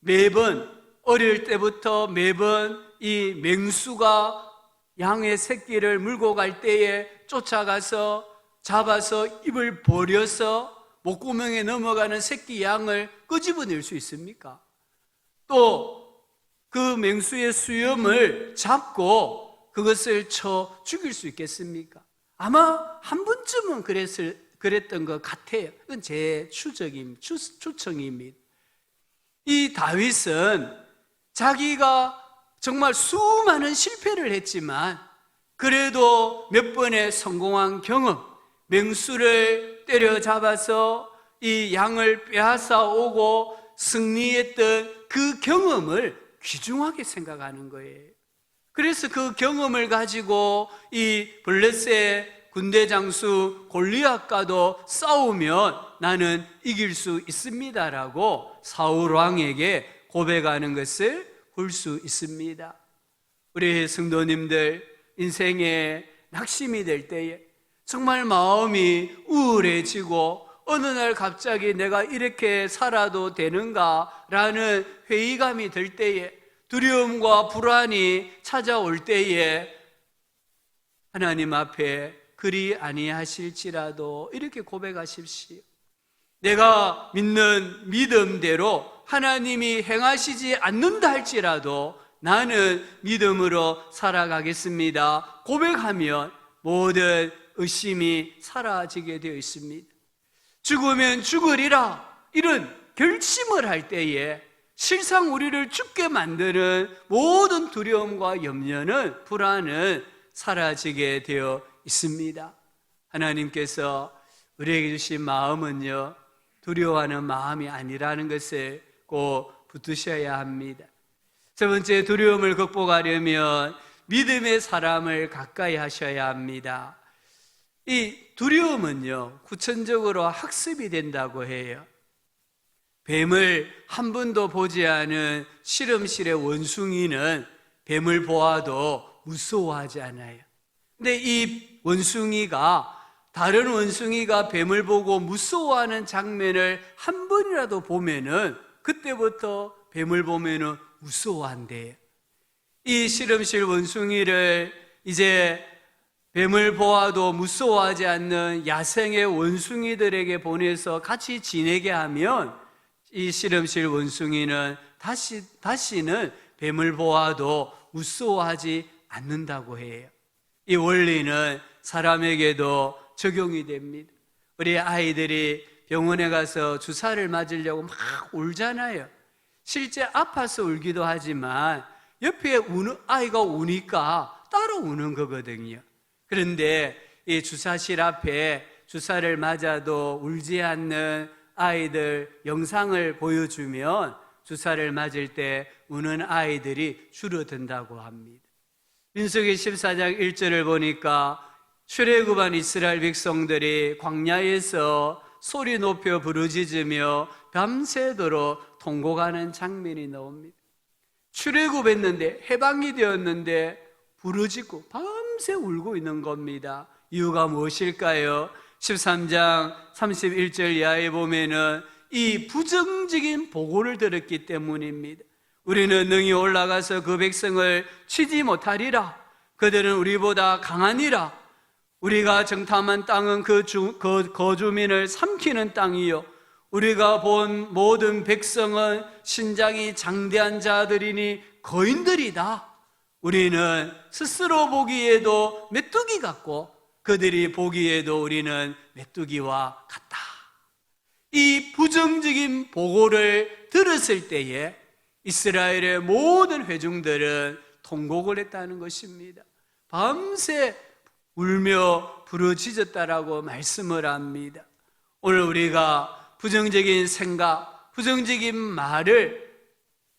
매번 어릴 때부터 매번 이 맹수가 양의 새끼를 물고 갈 때에 쫓아가서 잡아서 입을 버려서 목구멍에 넘어가는 새끼 양을 끄집어낼 수 있습니까? 또 그 맹수의 수염을 잡고 그것을 쳐 죽일 수 있겠습니까? 아마 한 번쯤은 그랬던 것 같아요. 그건 제 추정입니다. 이 다윗은 자기가 정말 수많은 실패를 했지만 그래도 몇 번의 성공한 경험, 맹수를 때려잡아서 이 양을 빼앗아 오고 승리했던 그 경험을 귀중하게 생각하는 거예요. 그래서 그 경험을 가지고 이 블레셋 군대 장수 골리앗과도 싸우면 나는 이길 수 있습니다라고 사울 왕에게 고백하는 것을 볼 수 있습니다. 우리 성도님들, 인생에 낙심이 될 때에 정말 마음이 우울해지고 어느 날 갑자기 내가 이렇게 살아도 되는가라는 회의감이 들 때에, 두려움과 불안이 찾아올 때에 하나님 앞에 그리 아니하실지라도 이렇게 고백하십시오. 내가 믿는 믿음대로 하나님이 행하시지 않는다 할지라도 나는 믿음으로 살아가겠습니다. 고백하면 모든 의심이 사라지게 되어 있습니다. 죽으면 죽으리라 이런 결심을 할 때에 실상 우리를 죽게 만드는 모든 두려움과 염려는, 불안은 사라지게 되어 있습니다. 하나님께서 우리에게 주신 마음은요, 두려워하는 마음이 아니라는 것을 꼭 붙드셔야 합니다. 세 번째, 두려움을 극복하려면 믿음의 사람을 가까이 하셔야 합니다. 이 두려움은요, 구천적으로 학습이 된다고 해요. 뱀을 한 번도 보지 않은 실험실의 원숭이는 뱀을 보아도 무서워하지 않아요. 근데 이 원숭이가 다른 원숭이가 뱀을 보고 무서워하는 장면을 한 번이라도 보면은 그때부터 뱀을 보면은 무서워한대요. 이 실험실 원숭이를 이제 뱀을 보아도 무서워하지 않는 야생의 원숭이들에게 보내서 같이 지내게 하면 이 실험실 원숭이는 다시는 뱀을 보아도 무서워하지 않는다고 해요. 이 원리는 사람에게도 적용이 됩니다. 우리 아이들이 병원에 가서 주사를 맞으려고 막 울잖아요. 실제 아파서 울기도 하지만 옆에 우는 아이가 우니까 따라 우는 거거든요. 그런데 이 주사실 앞에 주사를 맞아도 울지 않는 아이들 영상을 보여주면 주사를 맞을 때 우는 아이들이 줄어든다고 합니다. 민수기 14장 1절을 보니까 출애굽한 이스라엘 백성들이 광야에서 소리 높여 부르짖으며 밤새도록 통곡하는 장면이 나옵니다. 출애굽했는데 해방이 되었는데 부르짖고 밤새 울고 있는 겁니다. 이유가 무엇일까요? 13장 31절 이하에 보면은 이 부정적인 보고를 들었기 때문입니다. 우리는 능히 올라가서 그 백성을 치지 못하리라. 그들은 우리보다 강하니라. 우리가 정탐한 땅은 그 거주민을 삼키는 땅이요, 우리가 본 모든 백성은 신장이 장대한 자들이니 거인들이다. 우리는 스스로 보기에도 메뚜기 같고 그들이 보기에도 우리는 메뚜기와 같다. 이 부정적인 보고를 들었을 때에 이스라엘의 모든 회중들은 통곡을 했다는 것입니다. 밤새 울며 부르짖었다라고 말씀을 합니다. 오늘 우리가 부정적인 생각, 부정적인 말을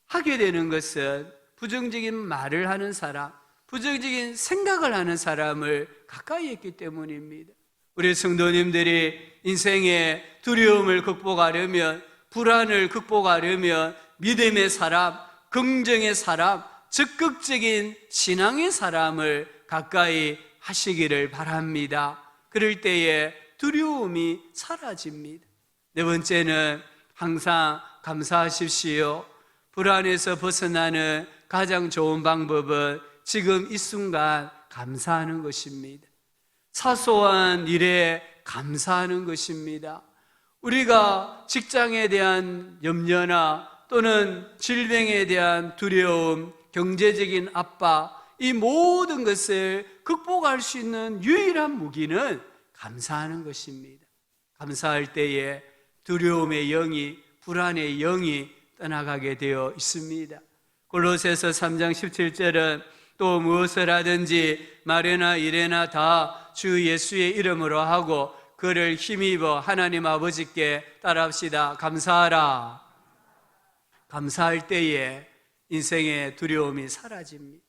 하게 되는 것은 부정적인 말을 하는 사람, 부정적인 생각을 하는 사람을 가까이 했기 때문입니다. 우리 성도님들이 인생의 두려움을 극복하려면, 불안을 극복하려면 믿음의 사람, 긍정의 사람, 적극적인 신앙의 사람을 가까이 하시기를 바랍니다. 그럴 때에 두려움이 사라집니다. 네 번째는 항상 감사하십시오. 불안에서 벗어나는 가장 좋은 방법은 지금 이 순간 감사하는 것입니다. 사소한 일에 감사하는 것입니다. 우리가 직장에 대한 염려나 또는 질병에 대한 두려움, 경제적인 압박, 이 모든 것을 극복할 수 있는 유일한 무기는 감사하는 것입니다. 감사할 때에 두려움의 영이, 불안의 영이 떠나가게 되어 있습니다. 골로새서 3장 17절은 또 무엇을 하든지 말이나 일에나 다 주 예수의 이름으로 하고 그를 힘입어 하나님 아버지께 따라합시다. 감사하라. 감사할 때에 인생의 두려움이 사라집니다.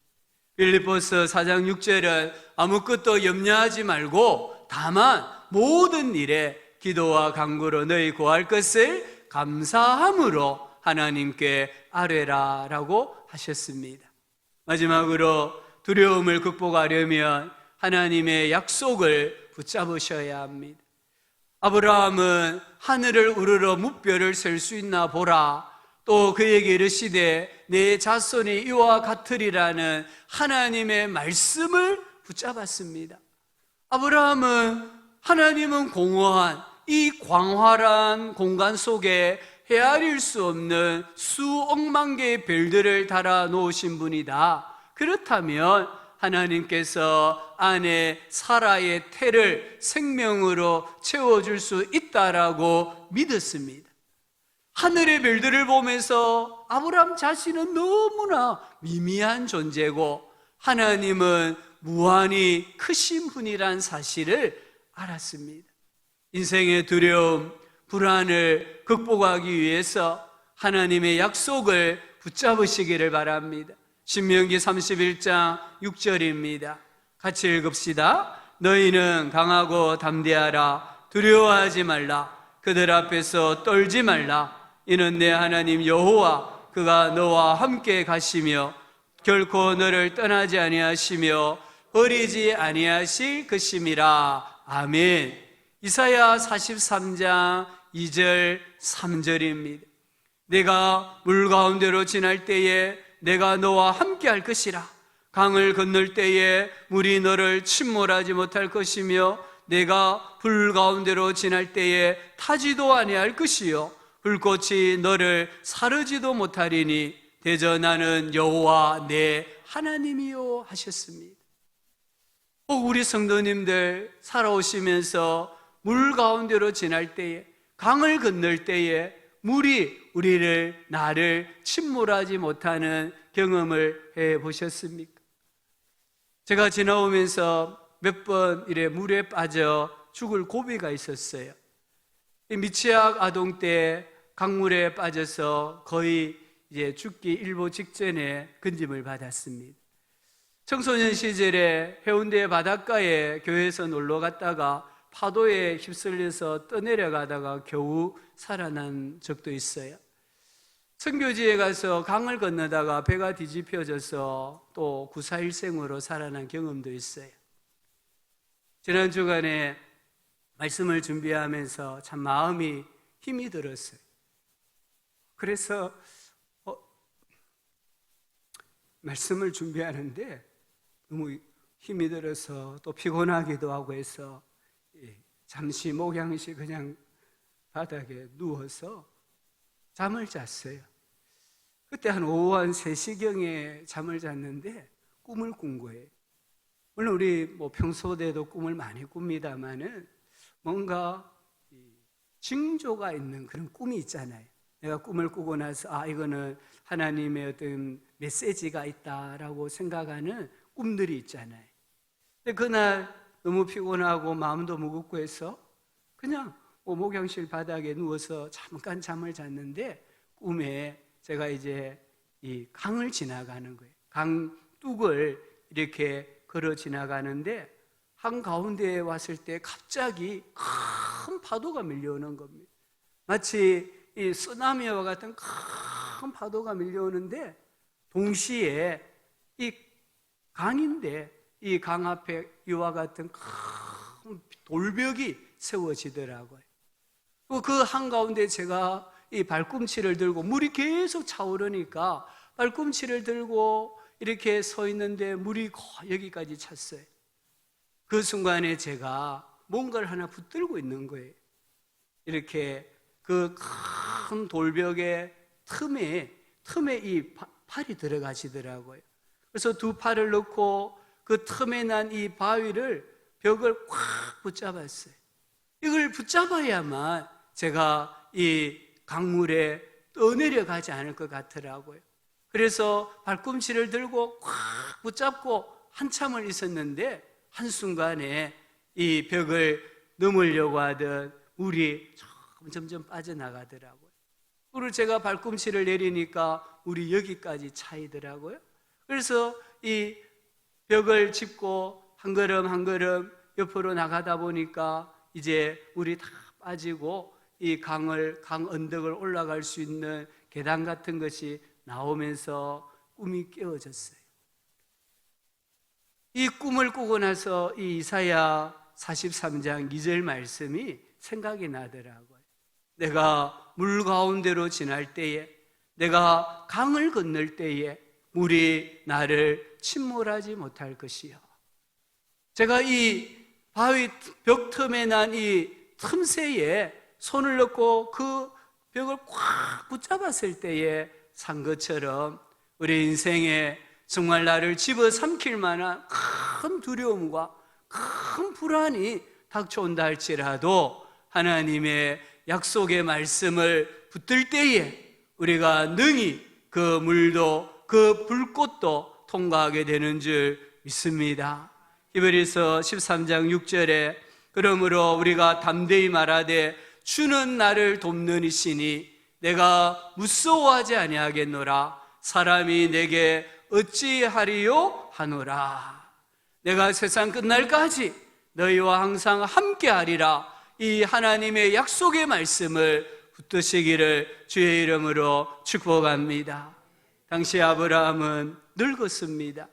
빌립보서 4장 6절은 아무것도 염려하지 말고 다만 모든 일에 기도와 간구로 너희 구할 것을 감사함으로 하나님께 아뢰라 라고 하셨습니다. 마지막으로 두려움을 극복하려면 하나님의 약속을 붙잡으셔야 합니다. 아브라함은 하늘을 우러러 무뼈를 셀 수 있나 보라. 또 그에게 이르시되 내 자손이 이와 같으리라는 하나님의 말씀을 붙잡았습니다. 아브라함은 하나님은 공허한 이 광활한 공간 속에 헤아릴 수 없는 수억만 개의 별들을 달아 놓으신 분이다. 그렇다면 하나님께서 아내 사라의 태를 생명으로 채워줄 수 있다라고 믿었습니다. 하늘의 별들을 보면서 아브라함 자신은 너무나 미미한 존재고 하나님은 무한히 크신 분이란 사실을 알았습니다. 인생의 두려움, 불안을 극복하기 위해서 하나님의 약속을 붙잡으시기를 바랍니다. 신명기 31장 6절입니다. 같이 읽읍시다. 너희는 강하고 담대하라. 두려워하지 말라. 그들 앞에서 떨지 말라. 이는 내 하나님 여호와 그가 너와 함께 가시며 결코 너를 떠나지 아니하시며 버리지 아니하실 것임이라. 아멘. 이사야 43장 2절 3절입니다. 내가 물 가운데로 지날 때에 내가 너와 함께 할 것이라. 강을 건널 때에 물이 너를 침몰하지 못할 것이며 내가 불 가운데로 지날 때에 타지도 아니할 것이요 불꽃이 너를 사르지도 못하리니 대저 나는 여호와 내 하나님이요 하셨습니다. 우리 성도님들 살아오시면서 물 가운데로 지날 때에, 강을 건널 때에 물이 나를 침몰하지 못하는 경험을 해보셨습니까? 제가 지나오면서 몇 번 이래 물에 빠져 죽을 고비가 있었어요. 미취학 아동 때 강물에 빠져서 거의 이제 죽기 일보 직전에 건짐을 받았습니다. 청소년 시절에 해운대 바닷가에 교회에서 놀러 갔다가 파도에 휩쓸려서 떠내려가다가 겨우 살아난 적도 있어요. 선교지에 가서 강을 건너다가 배가 뒤집혀져서 또 구사일생으로 살아난 경험도 있어요. 지난 주간에 말씀을 준비하면서 참 마음이 힘이 들었어요. 그래서 말씀을 준비하는데 너무 힘이 들어서 또 피곤하기도 하고 해서 잠시 목양시 그냥 바닥에 누워서 잠을 잤어요. 그때 한 오후 한 3시경에 잠을 잤는데 꿈을 꾼 거예요. 물론 우리 평소에도 꿈을 많이 꿉니다만은 뭔가 징조가 있는 그런 꿈이 있잖아요. 내가 꿈을 꾸고 나서 이거는 하나님의 어떤 메시지가 있다라고 생각하는 꿈들이 있잖아요. 근데 그날 너무 피곤하고 마음도 무겁고 해서 그냥 목욕실 바닥에 누워서 잠깐 잠을 잤는데 꿈에 제가 이제 이 강을 지나가는 거예요. 강 뚝을 이렇게 걸어 지나가는데 한가운데에 왔을 때 갑자기 큰 파도가 밀려오는 겁니다. 마치 이 쓰나미와 같은 큰 파도가 밀려오는데 동시에 이 강인데 이 강 앞에 이와 같은 큰 돌벽이 세워지더라고요. 그 한가운데 제가 이 발꿈치를 들고 물이 계속 차오르니까 발꿈치를 들고 이렇게 서 있는데 물이 여기까지 찼어요. 그 순간에 제가 뭔가를 하나 붙들고 있는 거예요. 이렇게 그 큰 돌벽의 틈에 이 팔이 들어가시더라고요. 그래서 두 팔을 넣고 그 틈에 난 이 바위를 벽을 꽉 붙잡았어요. 이걸 붙잡아야만 제가 이 강물에 떠내려가지 않을 것 같더라고요. 그래서 발꿈치를 들고 꽉 붙잡고 한참을 있었는데 한순간에 이 벽을 넘으려고 하던 물이 점점 빠져나가더라고요. 그리고 제가 발꿈치를 내리니까 물이 여기까지 차이더라고요. 그래서 이 벽을 짚고 한 걸음 한 걸음 옆으로 나가다 보니까 이제 물이 다 빠지고 이 강 언덕을 올라갈 수 있는 계단 같은 것이 나오면서 꿈이 깨어졌어요. 이 꿈을 꾸고 나서 이 이사야 43장 2절 말씀이 생각이 나더라고요. 내가 물 가운데로 지날 때에, 내가 강을 건널 때에 물이 나를 침몰하지 못할 것이요. 제가 이 바위 벽 틈에 난 이 틈새에 손을 넣고 그 벽을 꽉 붙잡았을 때에 산 것처럼 우리 인생에 정말 나를 집어삼킬 만한 큰 두려움과 큰 불안이 닥쳐온다 할지라도 하나님의 약속의 말씀을 붙들 때에 우리가 능히 그 물도 그 불꽃도 통과하게 되는 줄 믿습니다. 히브리서 13장 6절에 그러므로 우리가 담대히 말하되 주는 나를 돕는 이시니 내가 무서워하지 아니하겠노라. 사람이 내게 어찌하리요 하노라. 내가 세상 끝날까지 너희와 항상 함께하리라. 이 하나님의 약속의 말씀을 붙드시기를 주의 이름으로 축복합니다. 당시 아브라함은 늙었습니다.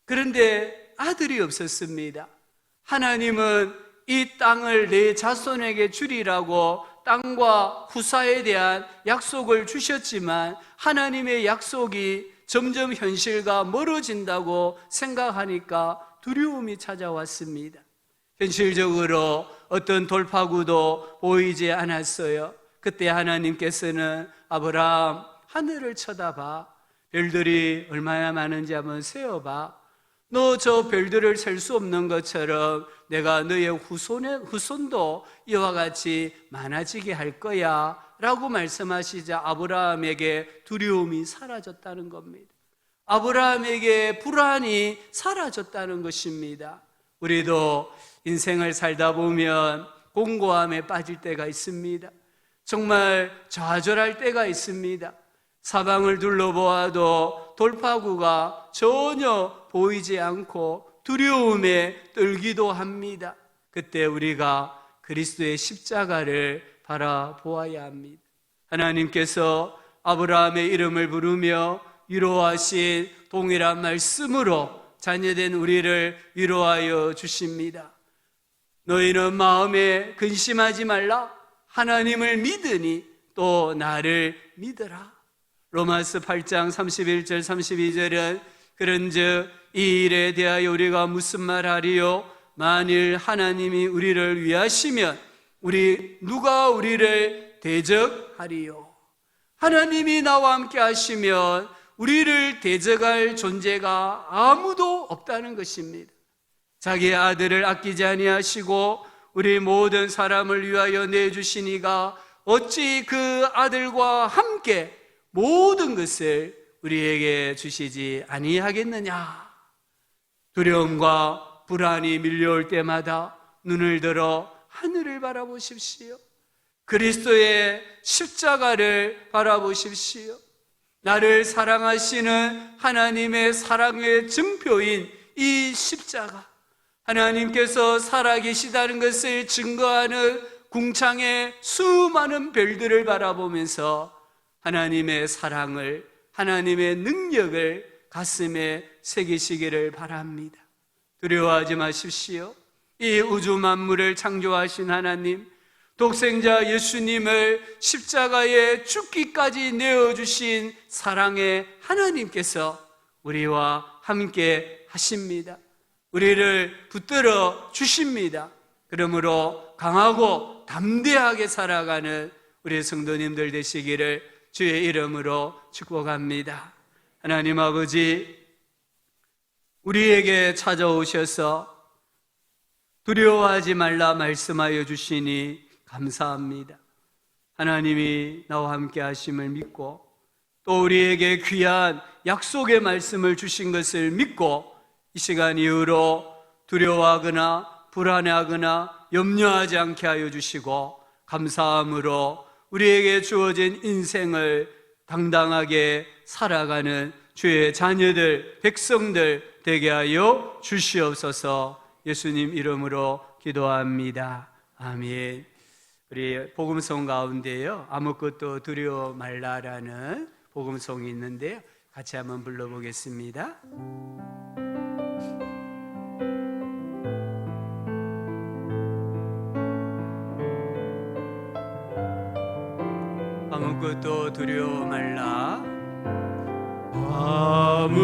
그런데 아들이 없었습니다. 하나님은 이 땅을 내 자손에게 주리라고 땅과 후사에 대한 약속을 주셨지만 하나님의 약속이 점점 현실과 멀어진다고 생각하니까 두려움이 찾아왔습니다. 현실적으로 어떤 돌파구도 보이지 않았어요. 그때 하나님께서는 아브라함, 하늘을 쳐다봐. 별들이 얼마나 많은지 한번 세어봐. 너 저 별들을 셀 수 없는 것처럼 내가 너의 후손도 이와 같이 많아지게 할 거야 라고 말씀하시자 아브라함에게 두려움이 사라졌다는 겁니다. 아브라함에게 불안이 사라졌다는 것입니다. 우리도 인생을 살다 보면 공고함에 빠질 때가 있습니다. 정말 좌절할 때가 있습니다. 사방을 둘러보아도 돌파구가 전혀 보이지 않고 두려움에 떨기도 합니다. 그때 우리가 그리스도의 십자가를 바라보아야 합니다. 하나님께서 아브라함의 이름을 부르며 위로하신 동일한 말씀으로 자녀된 우리를 위로하여 주십니다. 너희는 마음에 근심하지 말라. 하나님을 믿으니 또 나를 믿으라. 로마서 8장 31절 32절은 그런즉 이 일에 대하여 우리가 무슨 말하리요? 만일 하나님이 우리를 위하시면 누가 우리를 대적하리요? 하나님이 나와 함께 하시면 우리를 대적할 존재가 아무도 없다는 것입니다. 자기의 아들을 아끼지 아니하시고 우리 모든 사람을 위하여 내주시니가 어찌 그 아들과 함께 모든 것을 우리에게 주시지 아니하겠느냐. 두려움과 불안이 밀려올 때마다 눈을 들어 하늘을 바라보십시오. 그리스도의 십자가를 바라보십시오. 나를 사랑하시는 하나님의 사랑의 증표인 이 십자가, 하나님께서 살아계시다는 것을 증거하는 궁창의 수많은 별들을 바라보면서 하나님의 사랑을, 하나님의 능력을 가슴에 새기시기를 바랍니다. 두려워하지 마십시오. 이 우주 만물을 창조하신 하나님, 독생자 예수님을 십자가에 죽기까지 내어주신 사랑의 하나님께서 우리와 함께 하십니다. 우리를 붙들어 주십니다. 그러므로 강하고 담대하게 살아가는 우리 성도님들 되시기를 주의 이름으로 축복합니다. 하나님 아버지, 우리에게 찾아오셔서 두려워하지 말라 말씀하여 주시니 감사합니다. 하나님이 나와 함께 하심을 믿고 또 우리에게 귀한 약속의 말씀을 주신 것을 믿고 이 시간 이후로 두려워하거나 불안해하거나 염려하지 않게 하여 주시고 감사함으로 우리에게 주어진 인생을 당당하게 살아가는 주의 자녀들, 백성들 되게 하여 주시옵소서. 예수님 이름으로 기도합니다. 아멘. 우리 복음송 가운데요, 아무것도 두려워 말라라는 복음송이 있는데요, 같이 한번 불러보겠습니다. 아무것도 두려워 말라. 아무것도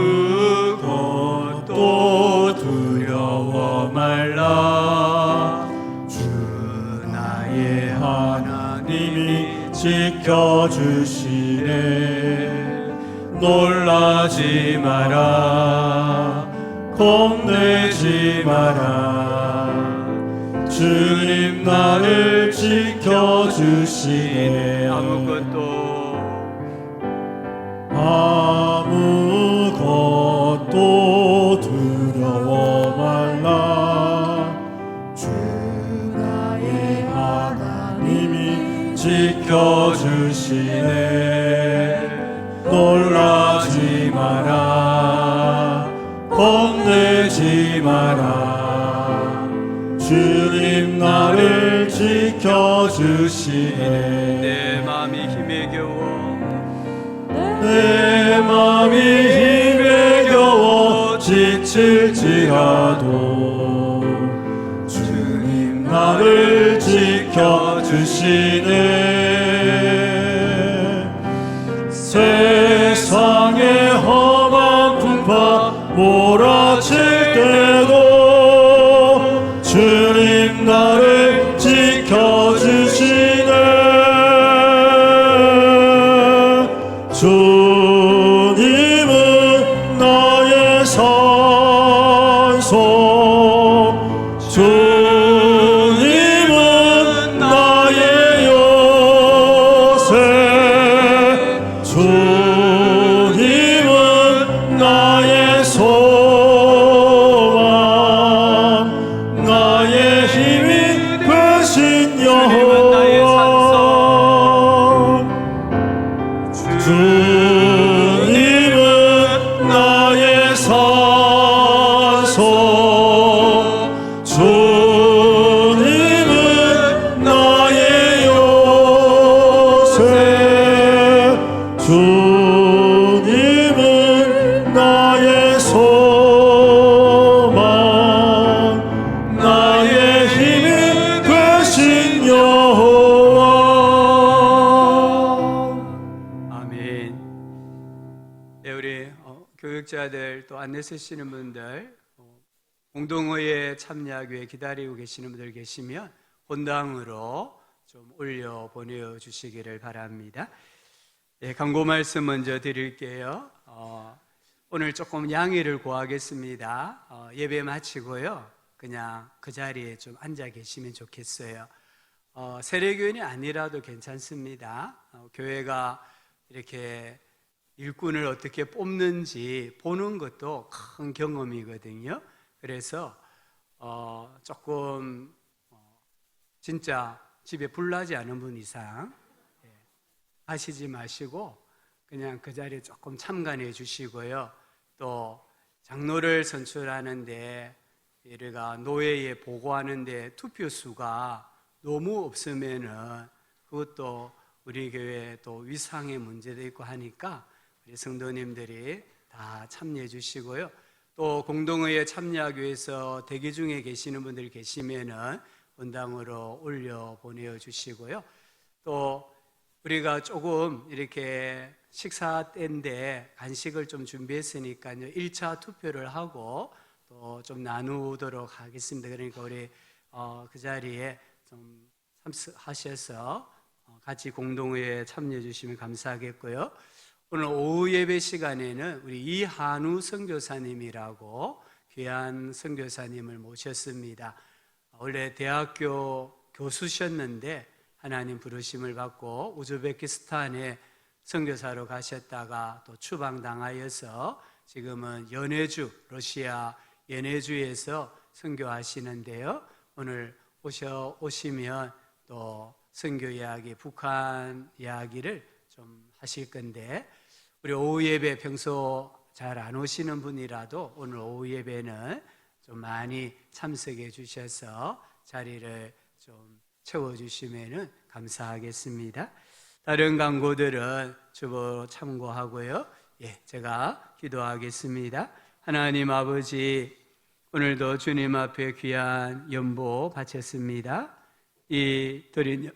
두려워 말라. 주 나의 하나님이 지켜주시네. 놀라지 마라. 겁내지 마라. 주님 나를 지켜주시네. 아무것도 두려워 말라. 주 나의 하나님 지켜주시네. 놀라지 마라, 겁내지 마라. 주님 나를 지켜주시네. 내 마음이 힘에 겨워 내 맘이 힘에 겨워 지칠지라도 주님 나를 지켜주시네. 세상의 험한 풍파 몰아칠 때도 주님 나를 지켜주시네. 주님은 나의 산소, 주님은 나의 요새, 주님은 나의 소망, 나의 힘이 되신 여호와. 주님은 나의 산소, 주님은 나의 요새, 주님은 나의 소망, 나의 힘이 되신 여호와. 아멘. 네, 우리 교육자들 또 안내 쓰시는 분들 공동의회 참여하기 위해 기다리고 계시는 분들 계시면 본당으로 좀 올려 보내주시기를 바랍니다. 네, 광고 말씀 먼저 드릴게요. 오늘 조금 양해를 구하겠습니다. 예배 마치고요, 그냥 그 자리에 좀 앉아 계시면 좋겠어요. 세례교인이 아니라도 괜찮습니다. 교회가 이렇게 일꾼을 어떻게 뽑는지 보는 것도 큰 경험이거든요. 그래서 조금 진짜 집에 불나지 않은 분 이상 하시지 마시고 그냥 그 자리에 조금 참관해 주시고요. 또 장로를 선출하는데 우리가 노회에 보고하는데 투표수가 너무 없으면은 그것도 우리 교회 또 위상의 문제도 있고 하니까 우리 성도님들이 다 참여해 주시고요. 또 공동회에 참여하기 위해서 대기 중에 계시는 분들 계시면은 본당으로 올려 보내 주시고요. 또 우리가 조금 이렇게 식사 때인데 간식을 좀 준비했으니까요, 1차 투표를 하고 또 좀 나누도록 하겠습니다. 그러니까 우리 그 자리에 좀 참석하셔서 같이 공동회에 참여해 주시면 감사하겠고요. 오늘 오후 예배 시간에는 우리 이한우 선교사님이라고 귀한 선교사님을 모셨습니다. 원래 대학교 교수셨는데 하나님 부르심을 받고 우즈베키스탄에 선교사로 가셨다가 또 추방당하여서 지금은 연해주, 러시아 연해주에서 선교하시는데요. 오늘 오시면 또 선교 이야기, 북한 이야기를 좀 하실 건데, 우리 오후 예배 평소 잘 안 오시는 분이라도 오늘 오후 예배는 좀 많이 참석해 주셔서 자리를 좀 채워주시면 감사하겠습니다. 다른 광고들은 주보 참고하고요. 제가 기도하겠습니다. 하나님 아버지, 오늘도 주님 앞에 귀한 연보 바쳤습니다. 이 드린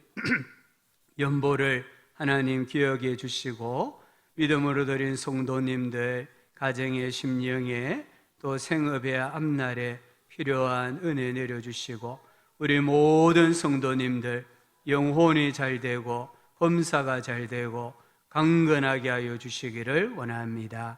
연보를 하나님 기억해 주시고 믿음으로 드린 성도님들 가정의 심령에 또 생업의 앞날에 필요한 은혜 내려주시고 우리 모든 성도님들 영혼이 잘 되고 범사가 잘 되고 강건하게 하여 주시기를 원합니다.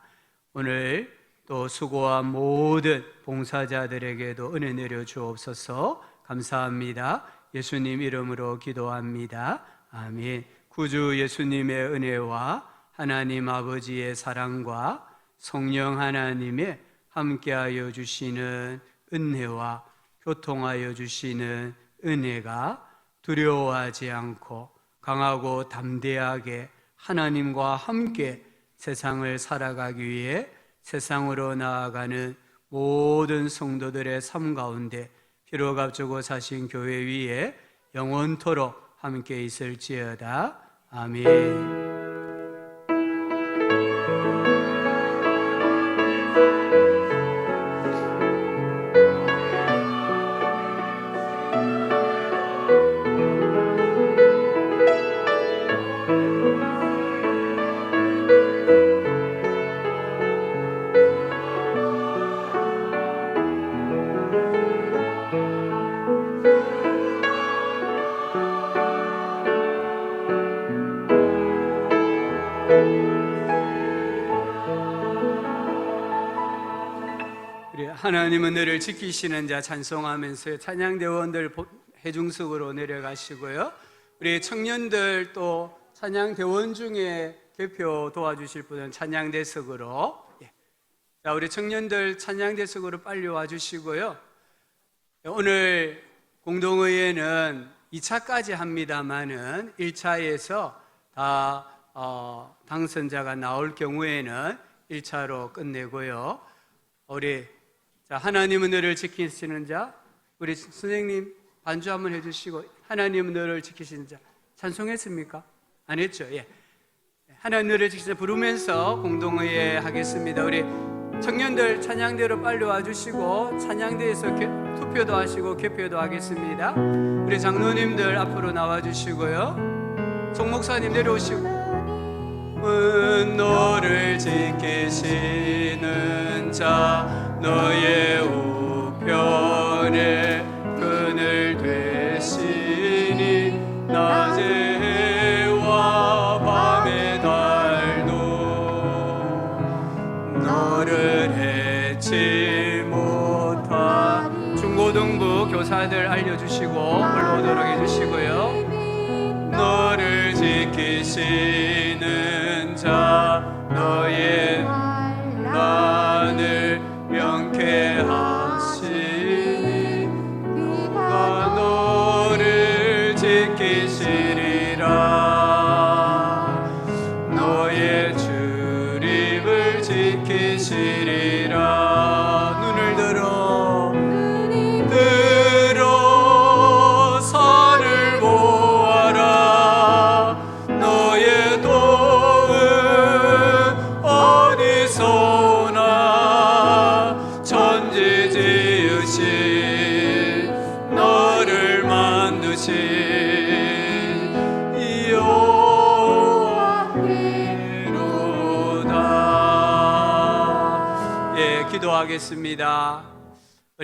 오늘 또 수고한 모든 봉사자들에게도 은혜 내려 주옵소서. 감사합니다. 예수님 이름으로 기도합니다. 아멘. 구주 예수님의 은혜와 하나님 아버지의 사랑과 성령 하나님의 함께하여 주시는 은혜와 교통하여 주시는 은혜가 두려워하지 않고 강하고 담대하게 하나님과 함께 세상을 살아가기 위해 세상으로 나아가는 모든 성도들의 삶 가운데 피로 값주고 사신 교회 위에 영원토록 함께 있을지어다. 아멘. 하나님은 너를 지키시는 자 찬송하면서 찬양대원들 해중석으로 내려가시고요. 우리 청년들 또 찬양대원 중에 개표 도와주실 분은 찬양대석으로, 자, 우리 청년들 찬양대석으로 빨리 와주시고요. 오늘 공동의회는 2차까지 합니다만은 1차에서 다 당선자가 나올 경우에는 1차로 끝내고요. 우리 하나님은 너를 지키시는 자, 우리 선생님 반주 한번 해주시고, 하나님은 너를 지키시는 자 찬송했습니까? 안 했죠? 예. 하나님 너를 지키시는 자 부르면서 공동의회 하겠습니다. 우리 청년들 찬양대로 빨리 와주시고 찬양대에서 투표도 하시고 개표도 하겠습니다. 우리 장로님들 앞으로 나와주시고요. 송목사님 내려오시고. 너를 지키시는 자 너의 우편에 그늘 되시니 낮의 해와 밤의 달도 너를 해치 못한 중고등부 교사들 알려주시고 올라오도록 해주시고요. 너를 지키시는 자 너의 난을 명쾌하시니 누가 너를 지키시리라. 너의 출입을 지키시리라. 눈을 들어 산을 보아라. 너의 도움 어디서나 천지 지으신 너를 만드신 여호와께로다. 예, 기도하겠습니다.